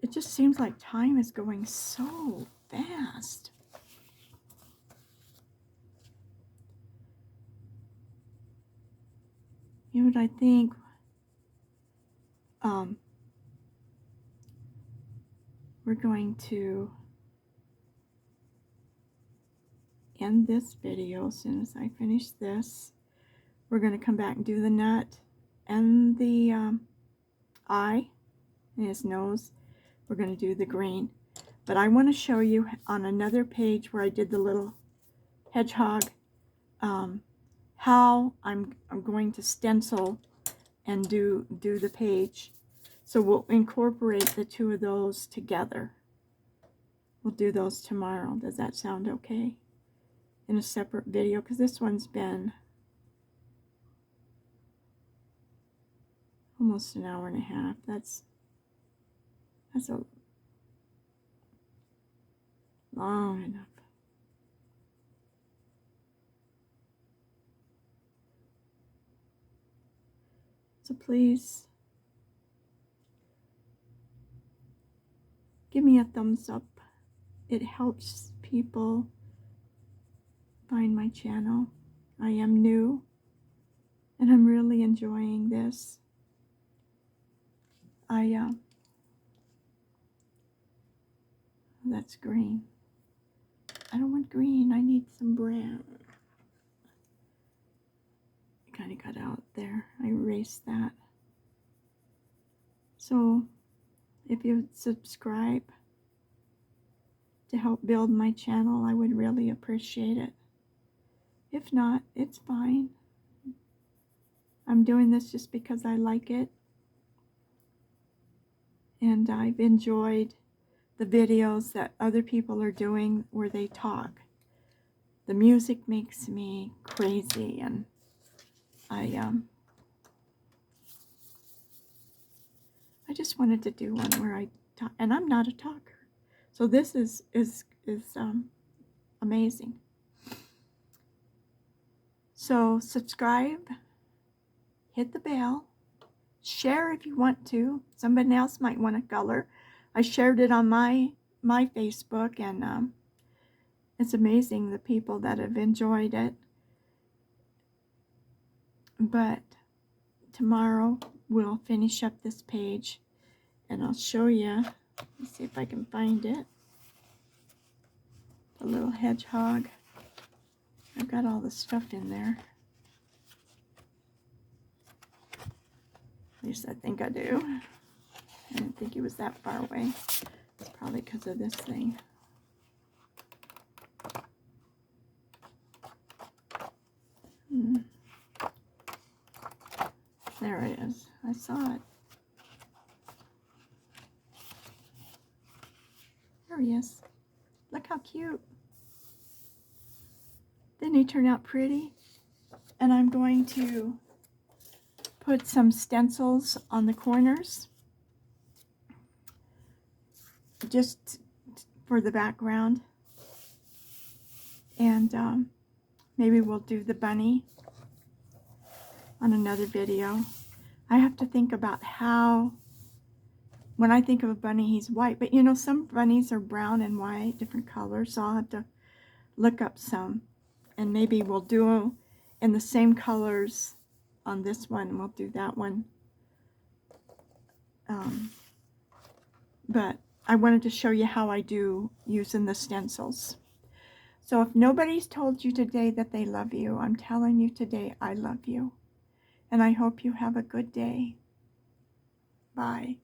It just seems like time is going so fast. You know what I think? We're going to end this video as soon as I finish this. We're going to come back and do the nut and the eye and his nose. We're going to do the green. But I want to show you on another page where I did the little hedgehog how I'm going to stencil and do the page. So we'll incorporate the two of those together. We'll do those tomorrow. Does that sound okay? In a separate video, because this one's been almost an hour and a half. That's a long enough. So please give me a thumbs up. It helps people find my channel. I am new and I'm really enjoying this. That's green. I don't want green. I need some brown. It kind of got out there. I erased that. So if you subscribe to help build my channel, I would really appreciate it. If not, it's fine. I'm doing this just because I like it. And I've enjoyed the videos that other people are doing where they talk. The music makes me crazy, and I just wanted to do one where I talk, and I'm not a talker. So this is amazing. So subscribe, hit the bell, share if you want to. Somebody else might want a color. I shared it on my Facebook, and it's amazing the people that have enjoyed it. But tomorrow we'll finish up this page, and I'll show you. Let's see if I can find it. The little hedgehog. I've got all the stuff in there. At least I think I do. I didn't think it was that far away. It's probably because of this thing. There it is. I saw it. There he is. Look how cute. Didn't he turn out pretty? And I'm going to put some stencils on the corners just for the background. And maybe we'll do the bunny on another video. I have to think about how, when I think of a bunny, he's white. But you know, some bunnies are brown and white, different colors. So I'll have to look up some. And maybe we'll do in the same colors on this one. We'll do that one. But I wanted to show you how I do using the stencils. So if nobody's told you today that they love you, I'm telling you today I love you. And I hope you have a good day. Bye.